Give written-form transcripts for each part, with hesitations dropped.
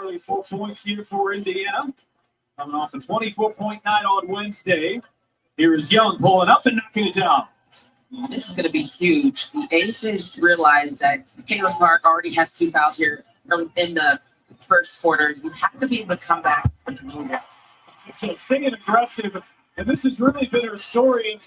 early 4 points here for Indiana. Coming off a 24-point night on Wednesday. Here is Young pulling up and knocking it down. This is going to be huge. The Aces realize that Caleb Clark already has 2 fouls here in the first quarter. You have to be able to come back. So staying aggressive, and this has really been her story.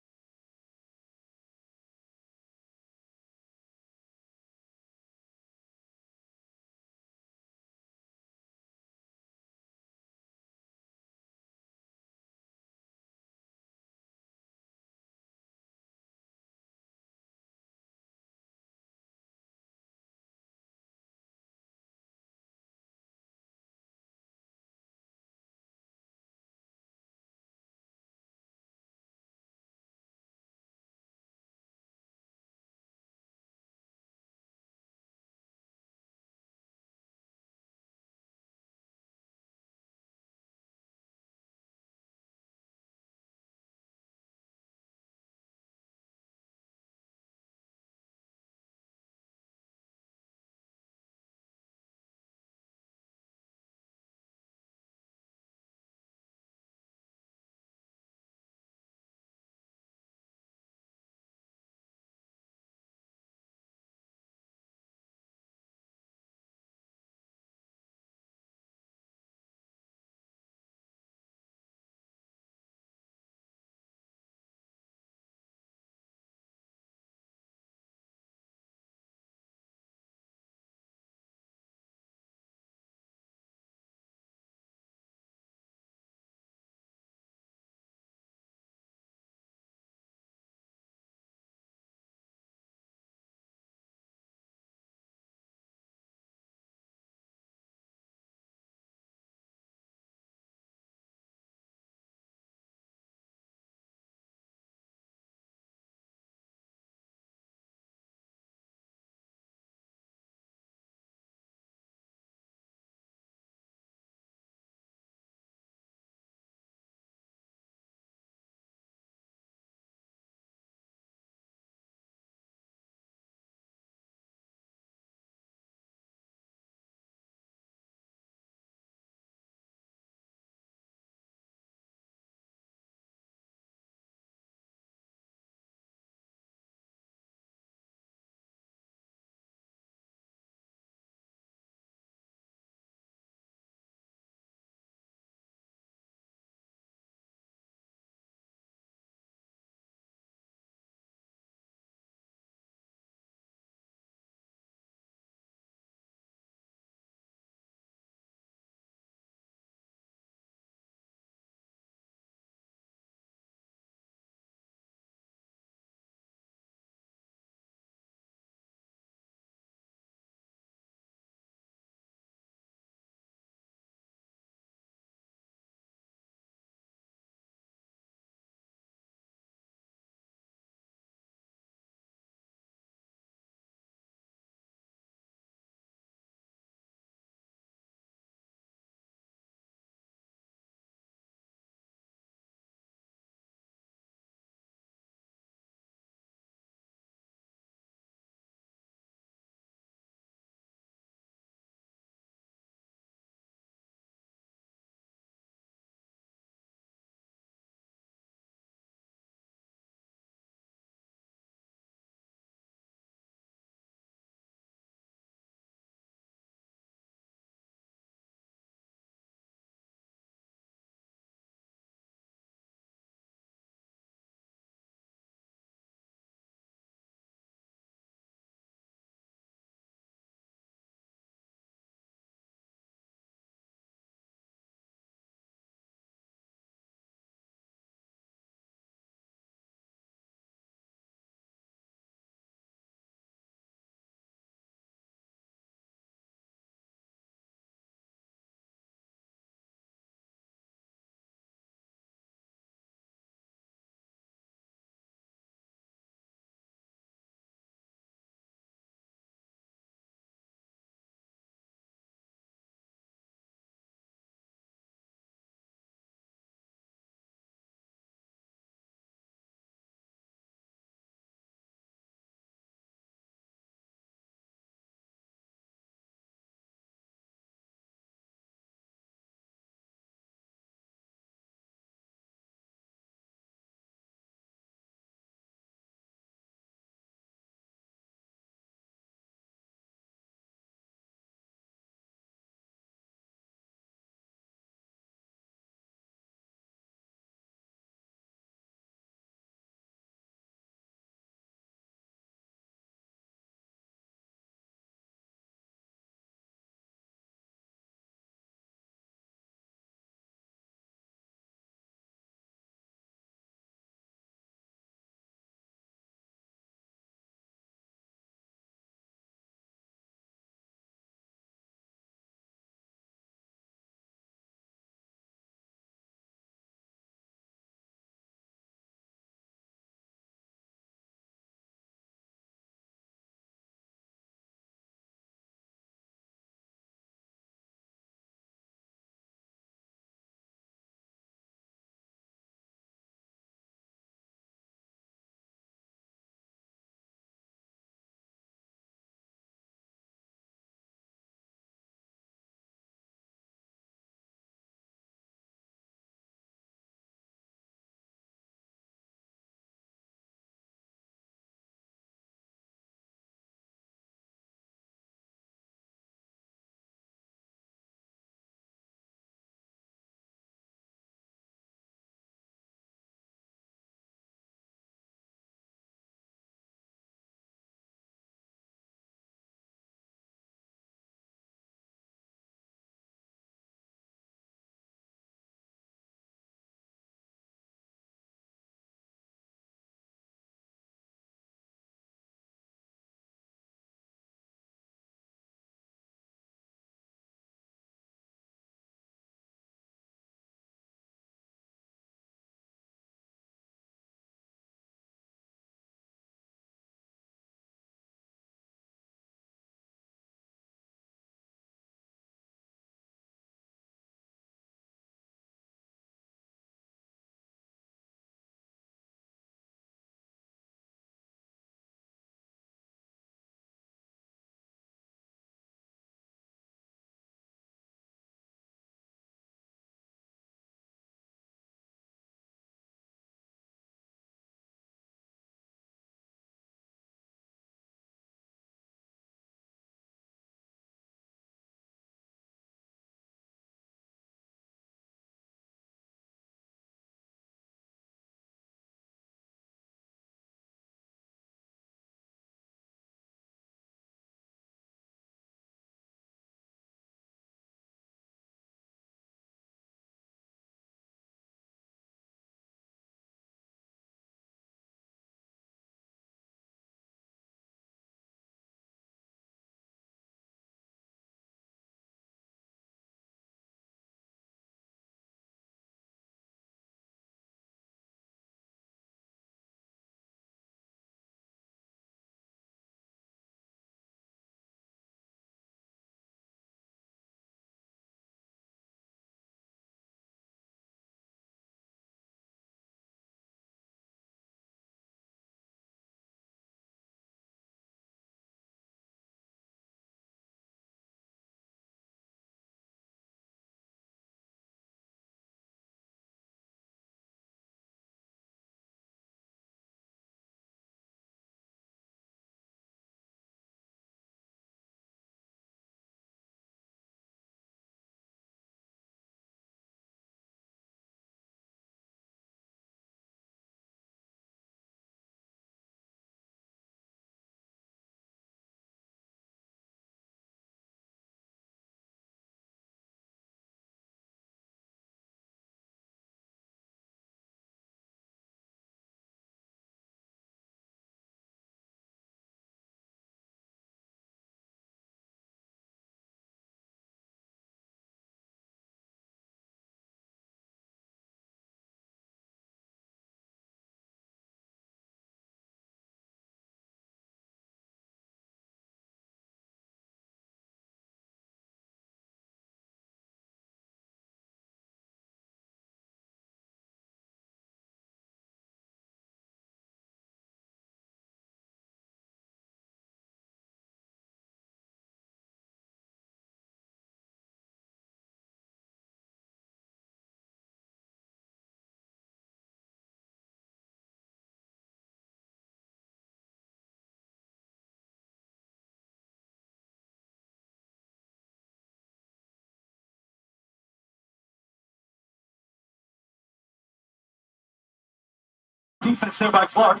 Defense there by Clark.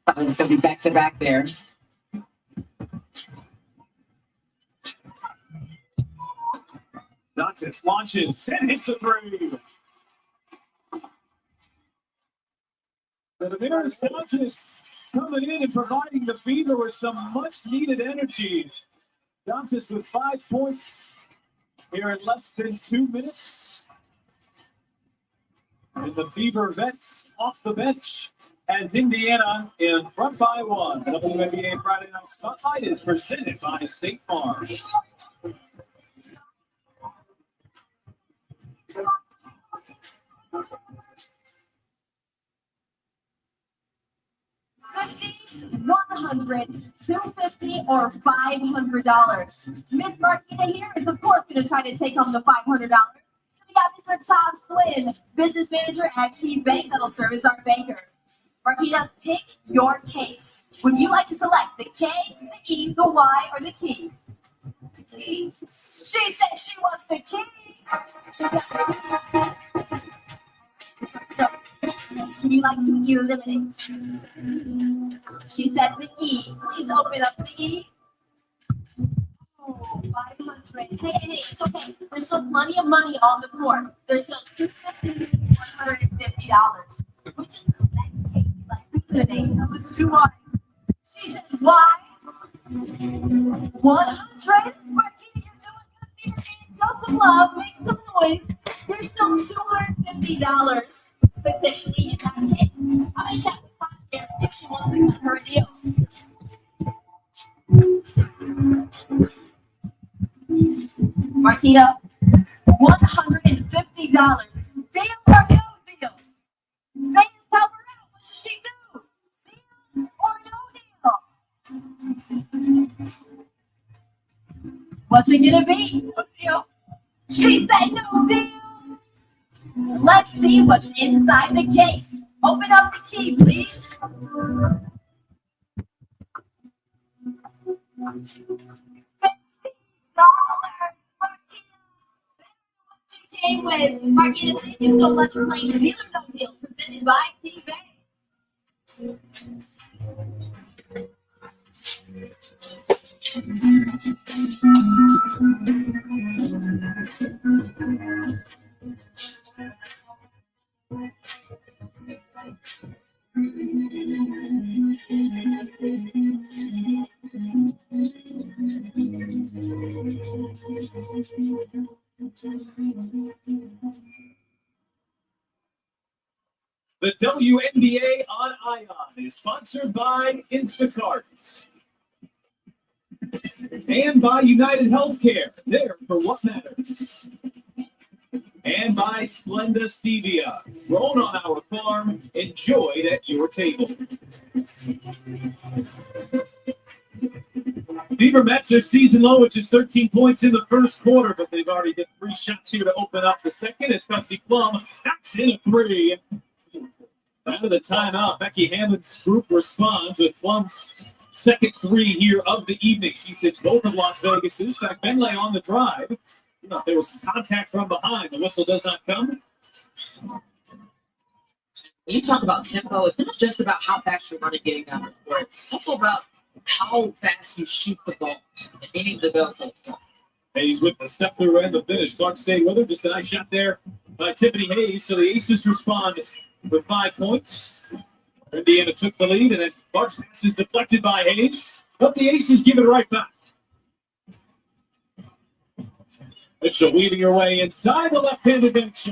It's going to be back-to-back there. Dantas launches and hits a three. The Damaris Dantas coming in and providing the Fever with some much-needed energy. Dantas with 5 points here in less than 2 minutes. And the Fever vets off the bench as Indiana in front by 1. WNBA Friday Night Spotlight is presented by State Farm. $50, $100, $250, or $500. Miss Marquita here is, of course, going to try to take home the $500. We got Mr. Todd Flynn, business manager at Key Bank, that'll serve as our banker. Marquita, pick your case. Would you like to select the K, the E, the Y, or the key? The key. She said she wants the key. She said, so, which case would you like to eliminate? She said the E. Please open up the E. Oh, 500. Hey, it's okay. There's still plenty of money on the board. There's still $250, $150. Which is the next case you'd like to eliminate? Now let's do Y. She said Y. 100. Marquita, you're doing good. Your hands, show some love, make some noise. There's still $250 potentially in that case. I'm gonna check the clock here if she wants to cut her a deal. Marquita, $150. Deal or no deal? Vegas, help her out. What should she do? Deal or no deal? What's it gonna be? No deal. She said no deal. Let's see what's inside the case. Open up the key, please. $50. Marquita, this is what you came with. Marquita, thank you so much for playing Deal or No Deal, presented by Key Bank. The WNBA on Ion is sponsored by Instacart and by United Healthcare, there for what matters. And by Splenda Stevia, grown on our farm, enjoyed at your table. Fever Mets their season low, which is 13 points in the first quarter, but they've already hit 3 shots here to open up the second as Kelsey Plum knocks in a 3. Out of the timeout, Becky Hammond's group responds with Plum's second 3 here of the evening. She sits both of Las Vegas's. In fact, Benley on the drive. You know, there was contact from behind. The whistle does not come. You talk about tempo. It's not just about how fast you're running getting down the court. It's also about how fast you shoot the ball and meaning the go for the goal. Hayes with the step through and the finish. Clark staying with her. Just a nice shot there by Tiffany Hayes. So the Aces respond with 5 points. Indiana took the lead, and as Clark's pass is deflected by Hayes, but the Aces give it right back. Mitchell weaving her way inside the left-handed bench.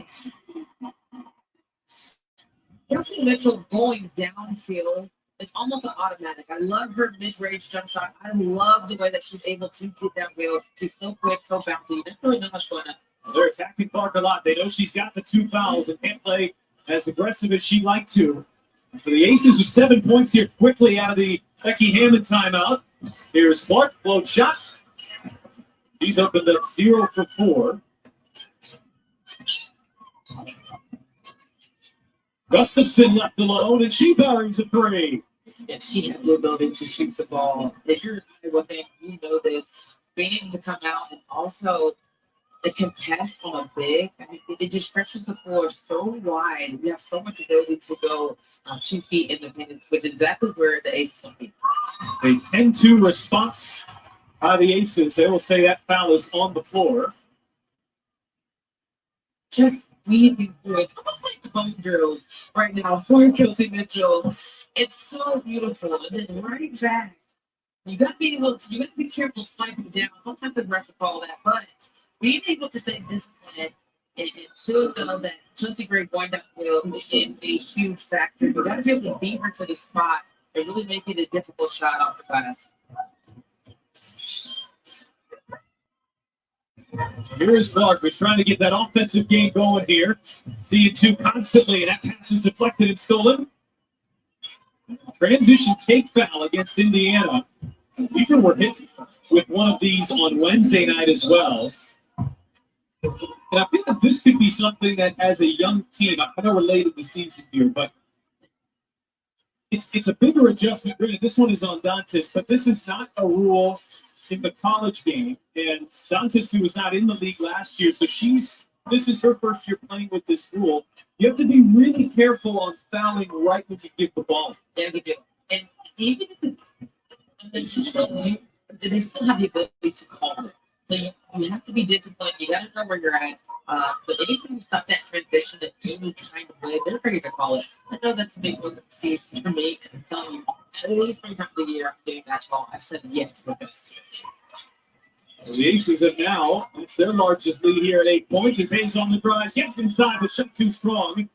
Kelsey Mitchell going downfield, it's almost an automatic. I love her mid-range jump shot. I love the way that she's able to get downfield. She's so quick, so bouncy. There's really not much going on. They're attacking Clark a lot. They know she's got the 2 fouls and can't play as aggressive as she'd like to. For the Aces with 7 points here quickly out of the Becky Hammond timeout. Here's Clark, float shot. She's opened up 0 for 4. Gustafson left alone, and she buries a 3. Yeah, she had the ability to shoot the ball. If you're an Iowa fan, you know this. Being able to come out and also the contest on a big, I mean, it just stretches the floor so wide. We have so much ability to go 2 feet independent, which is exactly where the Aces will be. A 10-2 response by the Aces. They will say that foul is on the floor. Just weaving through. It's almost like bone drills right now for Kelsey Mitchell. It's so beautiful. And then right back. You gotta be careful fighting down. Sometimes the refs will call that, but being able to stay disciplined and still know that Chelsea Gray going downfield is a huge factor. You gotta be able to beat her to the spot and really make it a difficult shot off the glass. Here is Clark, who's trying to get that offensive game going here. Seeing two constantly, and that pass is deflected and stolen. Transition take foul against Indiana. Even were hit with one of these on Wednesday night as well. And I feel like this could be something that, as a young team, I know we're late in the season here, but it's a bigger adjustment. Granted, this one is on Dantas, but this is not a rule in the college game. And Dantas, who was not in the league last year, so this is her first year playing with this rule. You have to be really careful on fouling right when you give the ball. Yeah, we do. And even if it's still new, they still have the ability to call it. So you have to be disciplined. You got to know where you're at. But anything to stop that transition in any kind of way, they're ready to call it. I know that's a big one to see for me. I'm telling you, at least 3 times a year, I'm getting that call. I said yes to this. The Aces have now, it's their largest lead here at 8 points. His hands on the drive, gets inside, but shot too strong.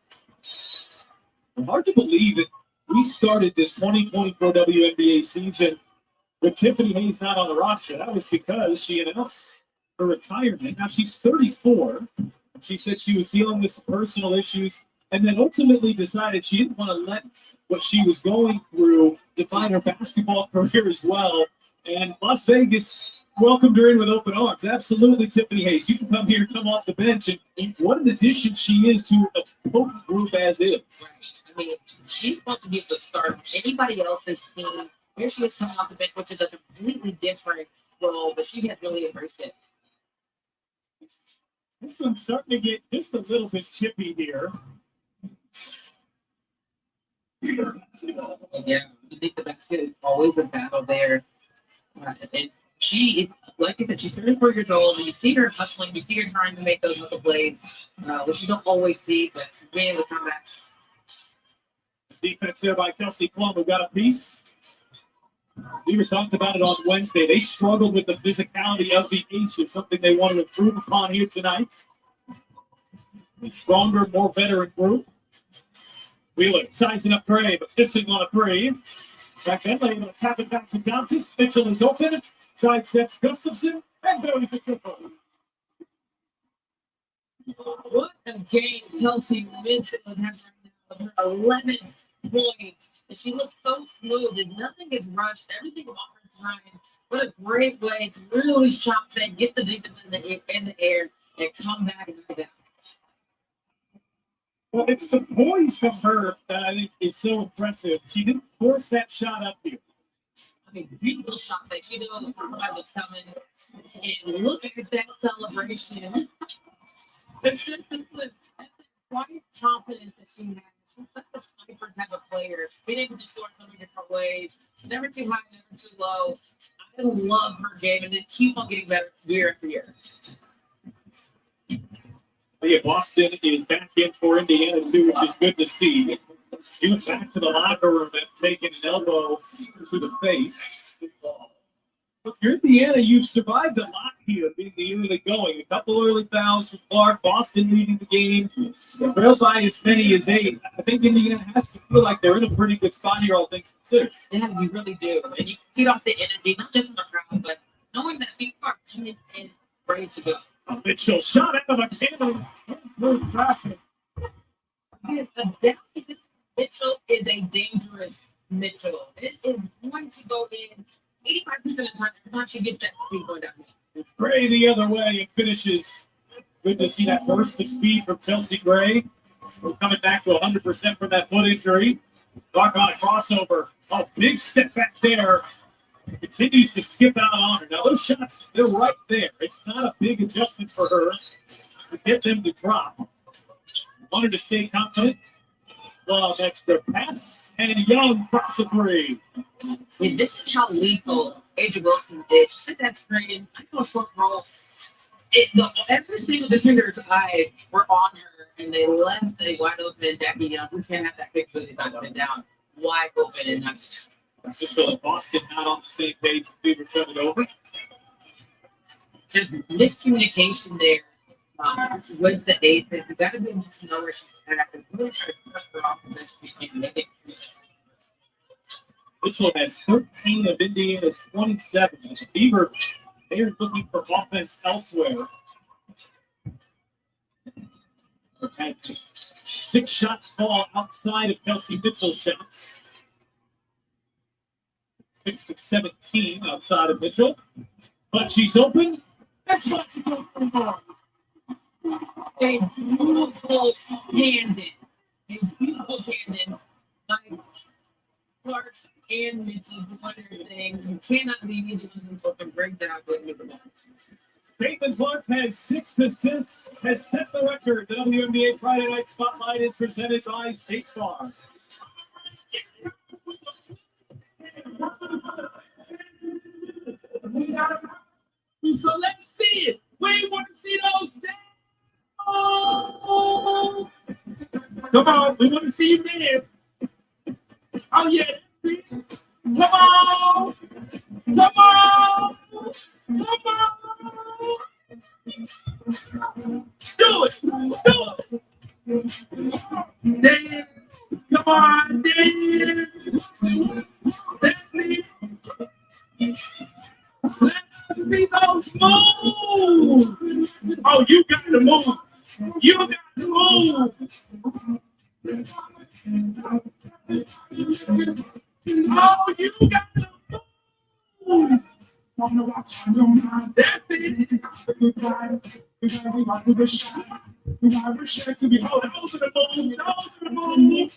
Hard to believe that we started this 2024 WNBA season with Tiffany Hayes not on the roster. That was because she announced her retirement. Now she's 34. She said she was dealing with some personal issues and then ultimately decided she didn't want to let what she was going through define her basketball career as well. And Las Vegas welcomed her in with open arms. Absolutely, Tiffany Hayes. You can come here, come off the bench, and what an addition she is to a potent group as is. Right. I mean, she's supposed to be able to start anybody else's team. Here she is coming off the bench, which is a completely different role, but she had really embraced it. This one's starting to get just a little bit chippy here. Yeah, I think the basket is always a battle there. And she is, like I said, she's 34 years old, and you see her hustling, you see her trying to make those little plays, which you don't always see, but being able to come back. Defense there by Kelsey Plum, who got a piece. We were talked about it on Wednesday. They struggled with the physicality of the Aces, something they want to improve upon here tonight. A stronger, more veteran group. Wheeler sizing up Gray, but missing on a three. Back then, they're going to tap it back to Dantas. Mitchell is open. Side steps Gustafson, and goes the triple. What a game Kelsey Mitchell has right now. Her 11 points. And she looks so smooth, and nothing is rushed. Everything on her time. What a great way to really shot fake, get the defense in the air, and come back and knock it down. Well, it's the poise from her that I think is so impressive. She didn't force that shot up here. I mean, beautiful shot fake. She knew what was coming. And look at that celebration. That's quite confidence that she has. She's such a sniper type of player. Being able to score in so many different ways. Never too high, never too low. I love her game, and it keeps on getting better year after year. Yeah, Boston is back in for Indiana, too, which is good to see. He was back to the locker room and taking an elbow to the face. If you're Indiana, you've survived a lot here, being the early going. A couple early fouls from Clark, Boston leading the game. Trailed by as many as 8. I think Indiana has to feel like they're in a pretty good spot here, all things considered. Yeah, you really do. And you can feed off the energy, not just from the crowd, but knowing that people are coming in ready to go. Mitchell shot out of a cannon. Mitchell is a dangerous Mitchell. It is going to go in 85% of the time once she gets that speed going down. Gray the other way and finishes. Good to see that burst of speed from Chelsea Gray. We're coming back to 100% from that foot injury. Rock on a crossover. Oh, big step back there Continues to skip out on her. Now, those shots, they're right there. It's not a big adjustment for her to get them to drop. Wanted to stay confident. Love extra pass, and Young cracks a three. Yeah, this is how lethal Adrian Wilson did. She set that screen. I know short roll. Every single defender's eye were on her, and they left a wide open Jackie Young. We can't have that big booty by going down wide open, and that's Mitchell and Boston not on the same page. Beaver turn it over. just miscommunication there with the eighth. And you got to be able to know where she's at and really try to push her off as best you can. Make it. Mitchell has 13 of Indiana's 27. Beaver, they're looking for offense elsewhere. Okay. 6 shots fall outside of Kelsey Mitchell's shots. 6 of 17 outside of Mitchell. But she's open. That's what she's open for. A beautiful tandem. A beautiful tandem. Like Clark and Mitchell do other things. You cannot leave either of them open. Break down good with the ball. Caitlin Clark has 6 assists, has set the record. The WNBA Friday Night Spotlight is presented by State Farm. So let's see it. We want to see those dance. Come on, we want to see you dance. Oh yeah. Come on. Come on. Come on. Do it. Do it. Dance. Come on, dance. That's it. Let's see those moves. Oh, you got to move. You got to move. Oh, you got to move. That's it. Oh, those are the moves. Those are the moves.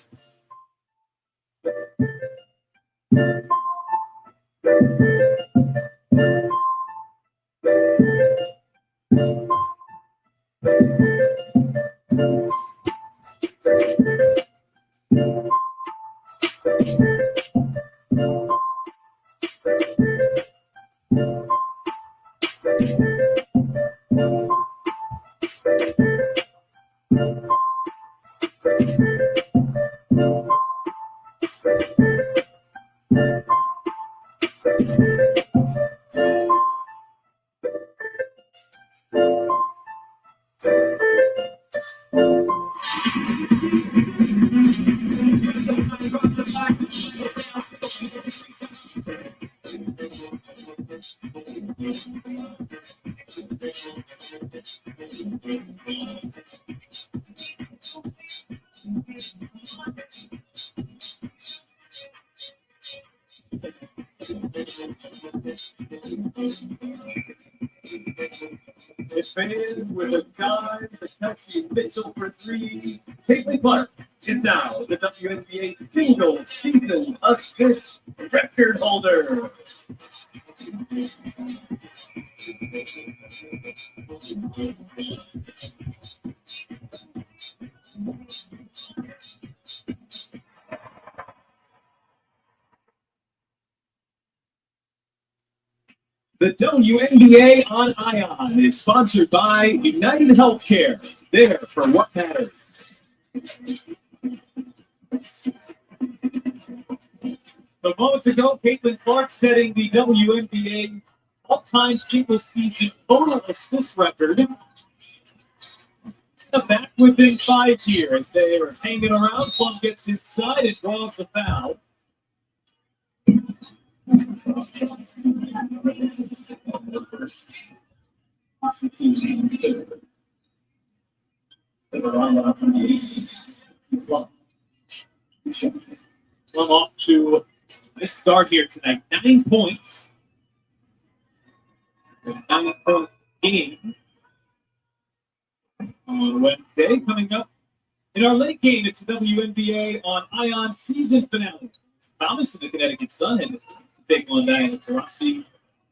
Fans with a dive for Kelsey Mitchell for 3. Caitlin Clark is now the WNBA single season assist record holder. The WNBA on Ion is sponsored by United Healthcare. There for what matters. A moment ago, Caitlin Clark setting the WNBA all-time single season total assist record. Back within 5 years. They are hanging around. Plum gets inside and draws the foul. Plum off to a start here tonight. 9 points. 9-point game on Wednesday. Coming up in our late game, it's the WNBA on Ion season finale. Thomas and the Connecticut Sun had take on Diana Taurasi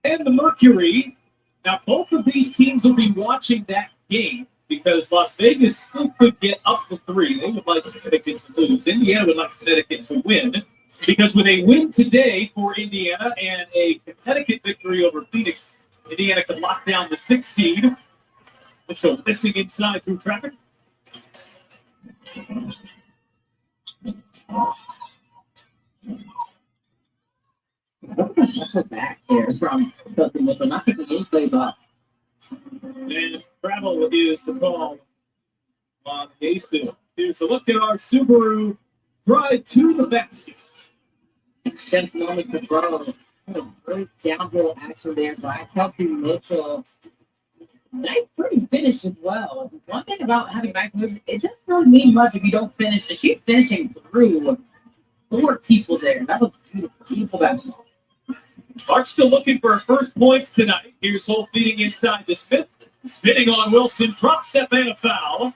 and the Mercury. Now, both of these teams will be watching that game because Las Vegas still could get up to 3. They would like Connecticut to lose. Indiana would like Connecticut to win because with a win today for Indiana and a Connecticut victory over Phoenix, Indiana could lock down the 6th seed. Mitchell missing inside through traffic. That's a back here from Kelsey Mitchell. Not taking any plays off. And travel is the call on Yasu. Here's a look at our Subaru Drive to the Best. Just moment to throw. Great downhill action there. So I Kelsey Mitchell. Nice, pretty finish as well. One thing about having nice moves, it doesn't really mean much if you don't finish. And she's finishing through 4 people there. That was beautiful. Beautiful basketball. Clark still looking for her first points tonight. Here's Hull feeding inside to Smith. Spinning on Wilson. Drop step and a foul.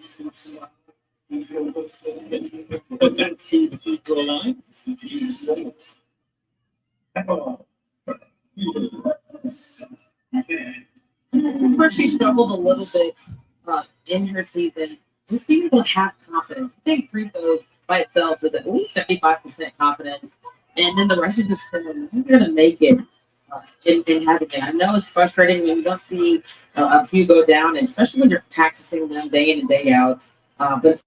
Put that to the free throw line. Where she struggled a little bit in her season, just being able to have confidence. I think free throws by itself is at least 75% confidence. And then the rest is just you're going to make it in having it. I know it's frustrating when you don't see a few go down, and especially when you're practicing them day in and day out. But it's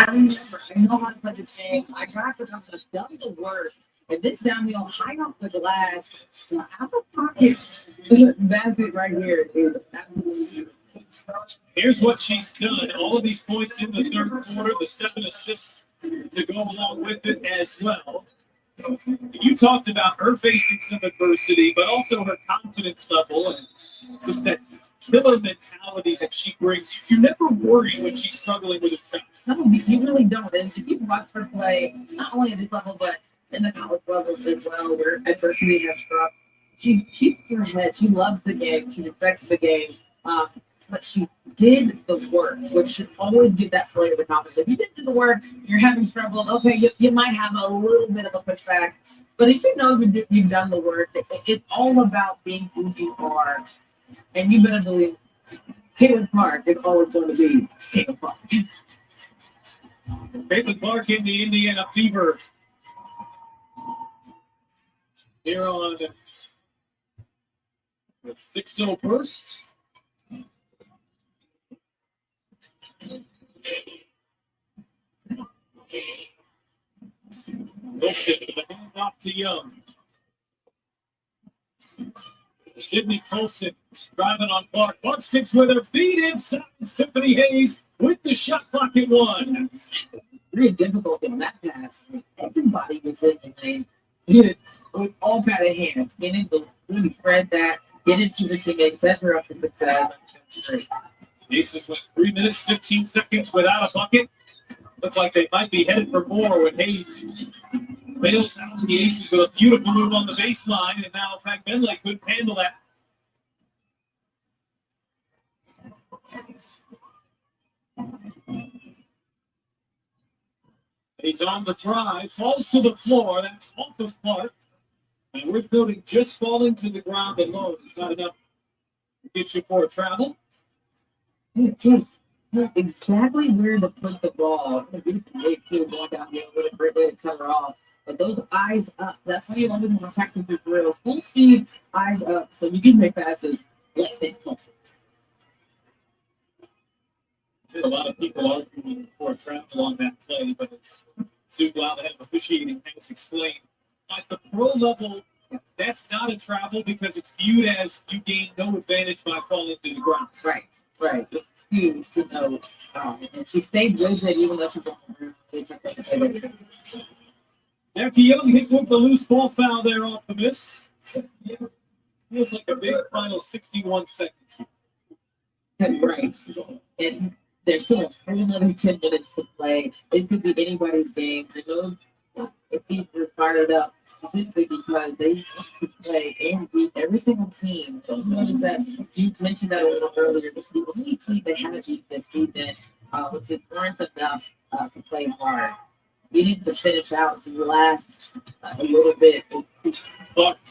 I remember, I know how to play this game. I got to have done the work. And this downhill high off the glass, so out of pocket basket right here is absolutely. Here's what she's done. All of these points in the third quarter, the 7 assists to go along with it as well. You talked about her facing some adversity, but also her confidence level and just that killer mentality that she brings. You never worry when she's struggling with a shot. No, you really don't. And if you watch her play, not only at this level, but in the college levels as well, where adversity has struck, she keeps her head. She loves the game. She respects the game. But she did the work, which should always give that player the confidence. If you didn't do the work, you're having trouble. Okay, you might have a little bit of a pushback. But if you know you've done the work, it's all about being who you are. And you better believe Caitlin Clark is always going to be Caitlin Clark. Caitlin Clark in the Indiana Fever. Here on the 6-0 burst. Wilson, the hand off to Young. Sydney Colson driving on Clark. Clark sticks with her feet inside. Tiffany Hayes with the shot clock at 1. Very difficult in that pass. Everybody was in the lane. Hit it with all kind of hands. Get it to really spread that. Get it to the teammate. Set her up for success. Aces with 3 minutes, 15 seconds without a bucket. Look like they might be headed for more when Hayes bails out the Aces with a beautiful move on the baseline. And now, in fact, Benley couldn't handle that. He's on the drive, falls to the floor. That's off of Clark. And worth noting, just falling to the ground alone is not enough to get you for a travel. Just exactly where to put the ball. Too, going down here with a great way to cover off. But those eyes up, that's why you want to be more effective with drills. Full speed, eyes up, so you can make passes. Let's say closer. A lot of people arguing for a travel on that play, but it's too glad to have officiating has explained. At the pro level, that's not a travel because it's viewed as you gain no advantage by falling to the ground. Right. It's huge to know. And she stayed with it even though she didn't. Jackie Young hit with the loose ball foul there off the miss. Yeah. Feels like a big final 61 seconds. Right. And there's still a whole another 10 minutes to play. It could be anybody's game. I know if people are fired up specifically because they want to play and beat every single team. That you mentioned that a little earlier. This is the only team they haven't beat this season, which is warrant enough to play hard. You need to finish out the last a little bit.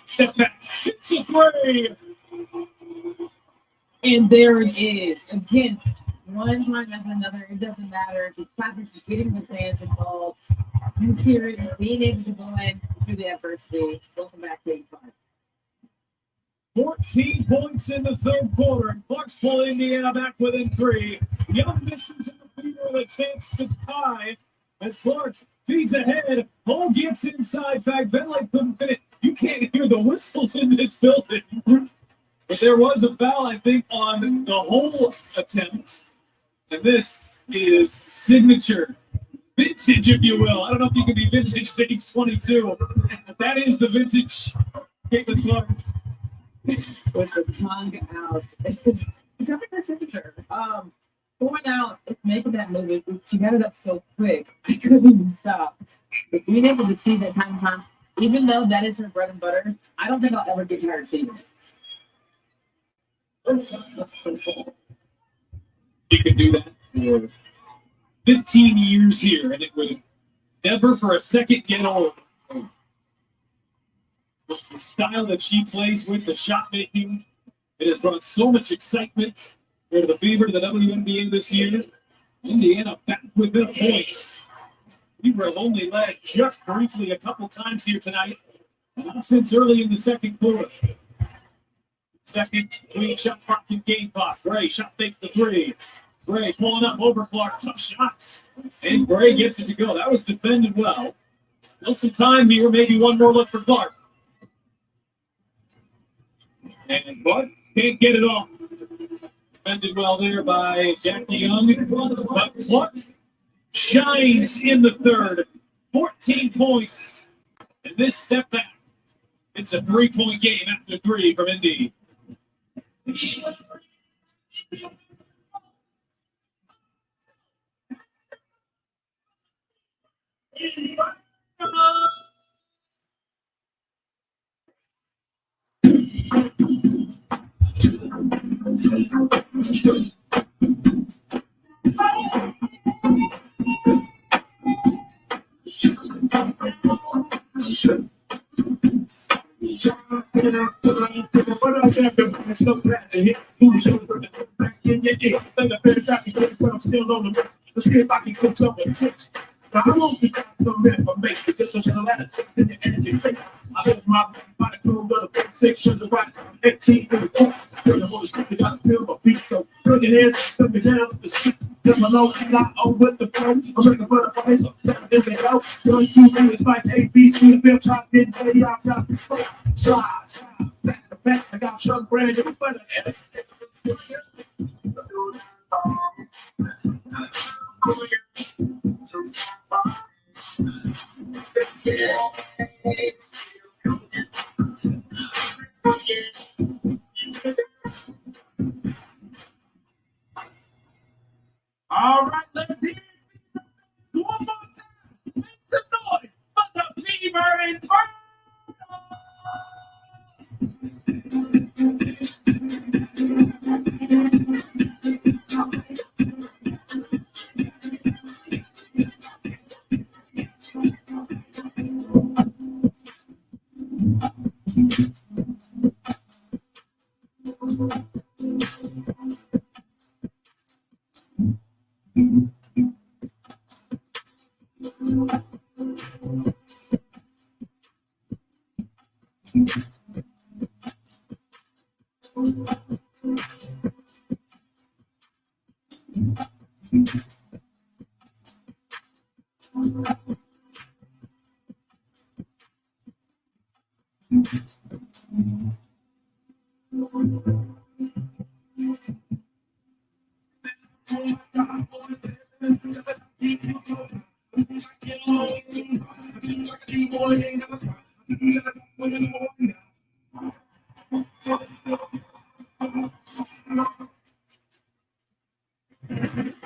Step back. It's a three. And there it is. Again, one time after another, it doesn't matter. Just practice is getting the fans involved. You hear it, being able to go in through the adversity. Welcome back to 85. 14 points in the third quarter. Clarksville, Indiana back within 3. Young misses in the Fever with a chance to tie as Clark feeds ahead. Ball gets inside. In fact, Benley couldn't fit it. You can't hear the whistles in this building. But there was a foul, I think, on the whole attempt. And this is signature. Vintage, if you will. I don't know if you can be vintage at age 22, but that is the vintage Caitlin Clark. With the tongue out. It's just a signature. Going out, making that move, she got it up so quick, I couldn't even stop. But being able to see that time, even though that is her bread and butter, I don't think I'll ever get tired of seeing it. She could do that for 15 years here, and it would never for a second get old. It's the style that she plays with, the shot making. It has brought so much excitement to the Fever, the WNBA this year. Indiana back within points. Fever have only led just briefly a couple times here tonight, not since early in the second quarter. Second, clean shot clock and game clock. Gray shot fakes the 3. Gray pulling up over Clark. Tough shots. And Gray gets it to go. That was defended well. Still some time here. Maybe one more look for Clark. And Clark can't get it off. Defended well there by Jackie Young. But Clark shines in the third. 14 points. And this step back. It's a 3-point game after 3 from Indy. Now, I won't be some information, just such a letter to the energy. I hope my body crew got a 600 watts, 18 for the talk. The whole street got to feel my beat, so bring your hands, step it down the street. Never know, not on with the flow. I'm looking for the place, so there's a go. 1, 2, 3, it's like A, B, C, the bill, try to get ready, I got the flow. Slide, back to back, I got Chuck Brand in front of it. All right, let's hear it one more time. Make some noise for the Fever Inferno.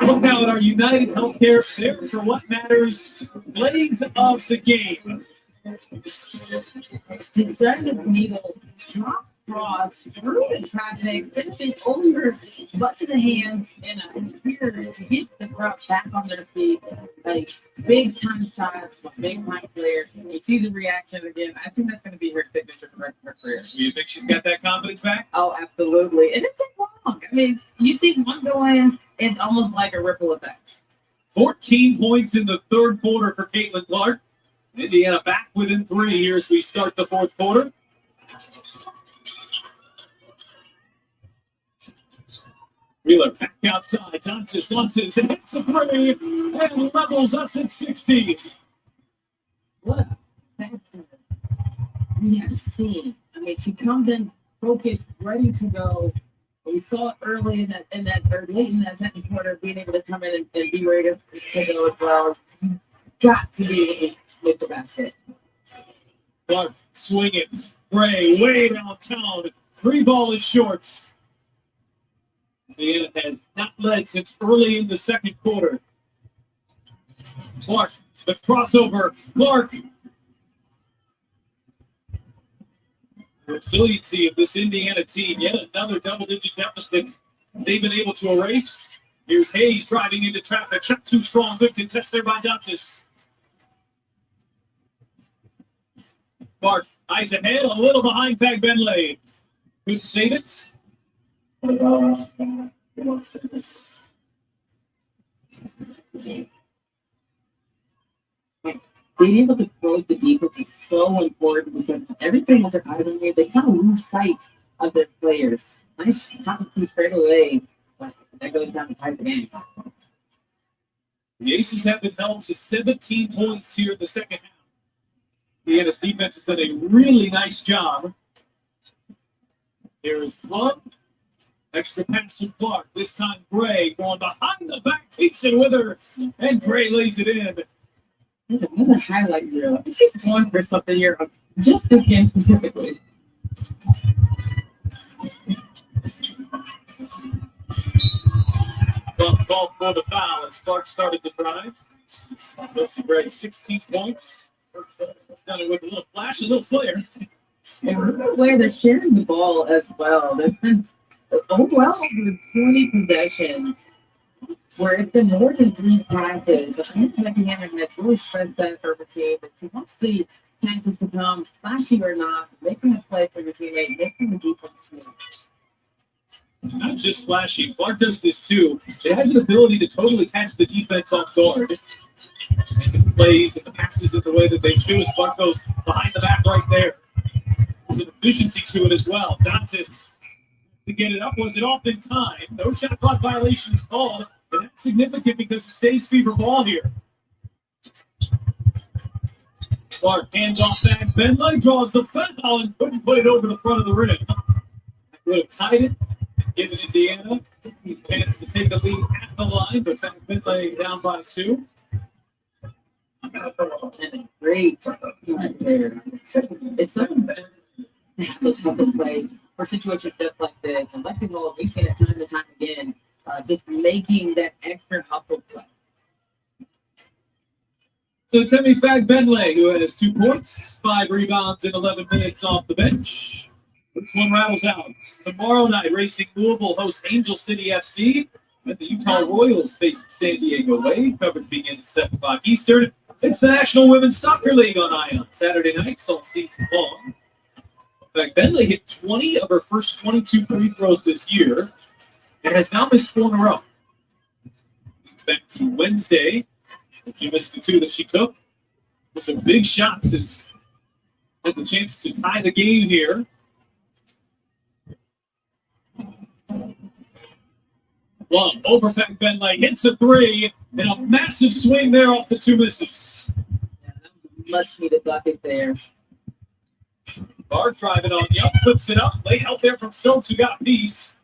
Look now at our United Healthcare there for what matters. Plays of the game. Consecutive needle drop cross, really tragic, finishing over butt to the hand and here to get the crowd back on their feet. Like big time shots, big time player. You see the reaction again. I think that's going to be her signature for the rest of her career. You think she's got that confidence back? Oh, absolutely. And it took long. I mean, you see one go in, it's almost like a ripple effect. 14 points in the third quarter for Caitlin Clark. Indiana back within 3 here as we start the fourth quarter. Wheeler back outside. Doncic launches and hits a three and levels us at 60. What a factor we have seen. I mean, she comes in focused, ready to go. We saw it early in that or late in that second quarter, being able to come in and be ready to go as well. You got to be able to make the basket. Clark swing it. Gray way downtown. Three ball is short. Indiana has not led since early in the second quarter. Clark, the crossover. Clark. The resiliency of this Indiana team. Yet another double-digit deficit they've been able to erase. Here's Hayes driving into traffic. Shot too strong. Good contest there by Doncic. Clark, eyes ahead, a little behind Pagbenley. Couldn't save it. Being able to close the defense is so important because everything was an item here. They kind of lose sight of their players. Nice top key straight away. But that goes down to tie the game. The Aces have been held to 17 points here in the second half. Indiana's defense has done a really nice job. Here is Plum. Extra pass to Clark. This time Gray going behind the back, keeps it with her, and Gray lays it in. Another highlight reel. She's going for something here, just this game specifically. Plum called for the foul as Clark started the drive. Chelsea Gray, 16 points. Done it with a little flash, a little flare. And the way they're sharing the ball as well. They've been overall with 20 possessions where it's been more than 3 passes. I think Becky Hammond has really stressed that for her team. But she wants the passes to come, flashy or not, making a play for your teammate, making the defense move. Not just flashy. Clark does this too. It has an ability to totally catch the defense off guard. And the plays and the passes in the way that they choose. Clark goes behind the back right there. There's an efficiency to it as well. Dantas to get it up. Was it off in time? No shot clock violation is called. And that's significant because it stays fever ball here. Clark hands off back. Benley draws the foul and couldn't put it over the front of the rim. Would have tied it. Gives Indiana a chance to take the lead at the line, but Benley down by 2. And a great right there. It's something better to have those type of plays for situations just like this. And Lexington, we've seen it time and time again, just making that extra hustle play. So Temi Fagbenle, who has 2 points, 5 rebounds in 11 minutes off the bench. This one rattles out. Tomorrow night, Racing Louisville hosts Angel City FC. And the Utah Royals face San Diego Wave. Coverage begins at 7 o'clock Eastern. It's the National Women's Soccer League on ION. Saturday nights all season long. In fact, Bentley hit 20 of her first 22 free throws this year and has now missed 4 in a row. It's back to Wednesday. She missed the 2 that she took. With some big shots as had the chance to tie the game here. Long over Benley hits a 3 and a massive swing there off the 2 misses. Much needed bucket there. Barr driving on the up, flips it up, late out there from Stokes, who got a piece.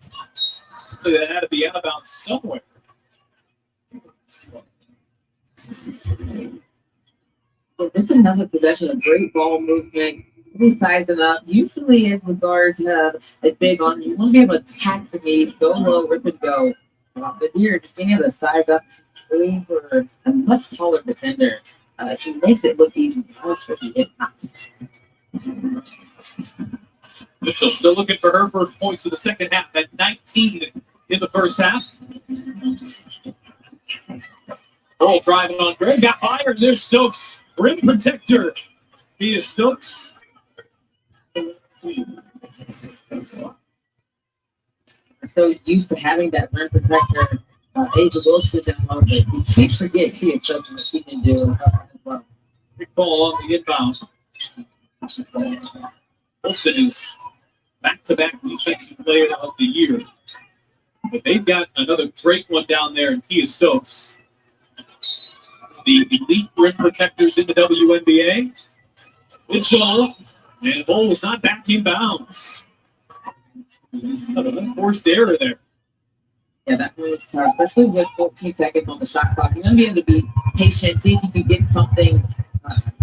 That had to be out of bounds somewhere. So just another possession of great ball movement. Really sizing up. Usually in regards to a big on, you want to be able to attack the knee, go low, rip and go. But here, just being able to size up for a much taller defender, she makes it look easy. For the Mitchell still looking for her first points in the second half at 19 in the first half. Roll driving on Greg, got fired. There's Stokes, rim protector. Via Stokes. So used to having that rim protector, Asia Wilson down low, but you can't forget she is something that she can do as well. Big ball on the inbound. Wilson is back-to-back defensive player of the year. But they've got another great one down there in Kia Stokes. The elite rim protectors in the WNBA. Mitchell, and ball was not back in bounds. An unforced error there. Yeah, that was especially with 14 seconds on the shot clock. You're going to be able to be patient, see if you can get something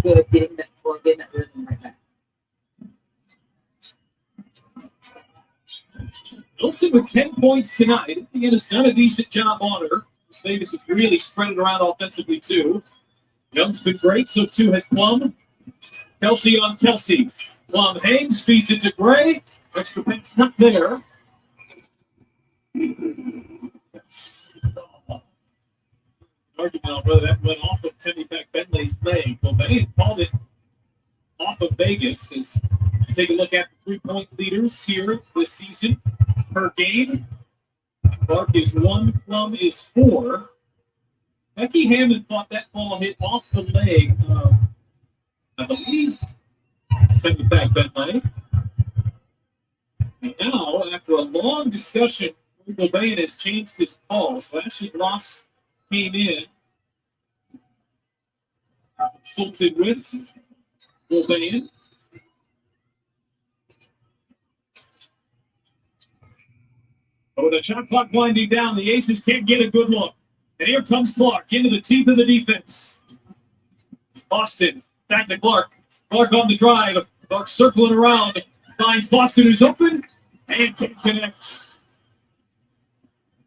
good, getting that flow, getting that rhythm right back. Wilson with 10 points tonight. Indiana's done a decent job on her. Davis has really spread it around offensively, too. Young's been great, so too has Plum. Kelsey on Kelsey. Plum hangs, feeds it to Gray. Extra pass not there. Argument on whether that went off of Temi Bentley's leg. Well, they called it off of Vegas. As you take a look at the 3-point leaders here this season per game. Clark is 1, Plum is 4. Becky Hammond thought that ball hit off the leg of, I believe, Temi Bentley. And now, after a long discussion Gilbane has changed his call. So Ashley Ross came in, consulted with Gilbane. But with the shot clock winding down, the Aces can't get a good look. And here comes Clark into the teeth of the defense. Boston back to Clark. Clark on the drive. Clark circling around. Finds Boston, who's open and can't connect.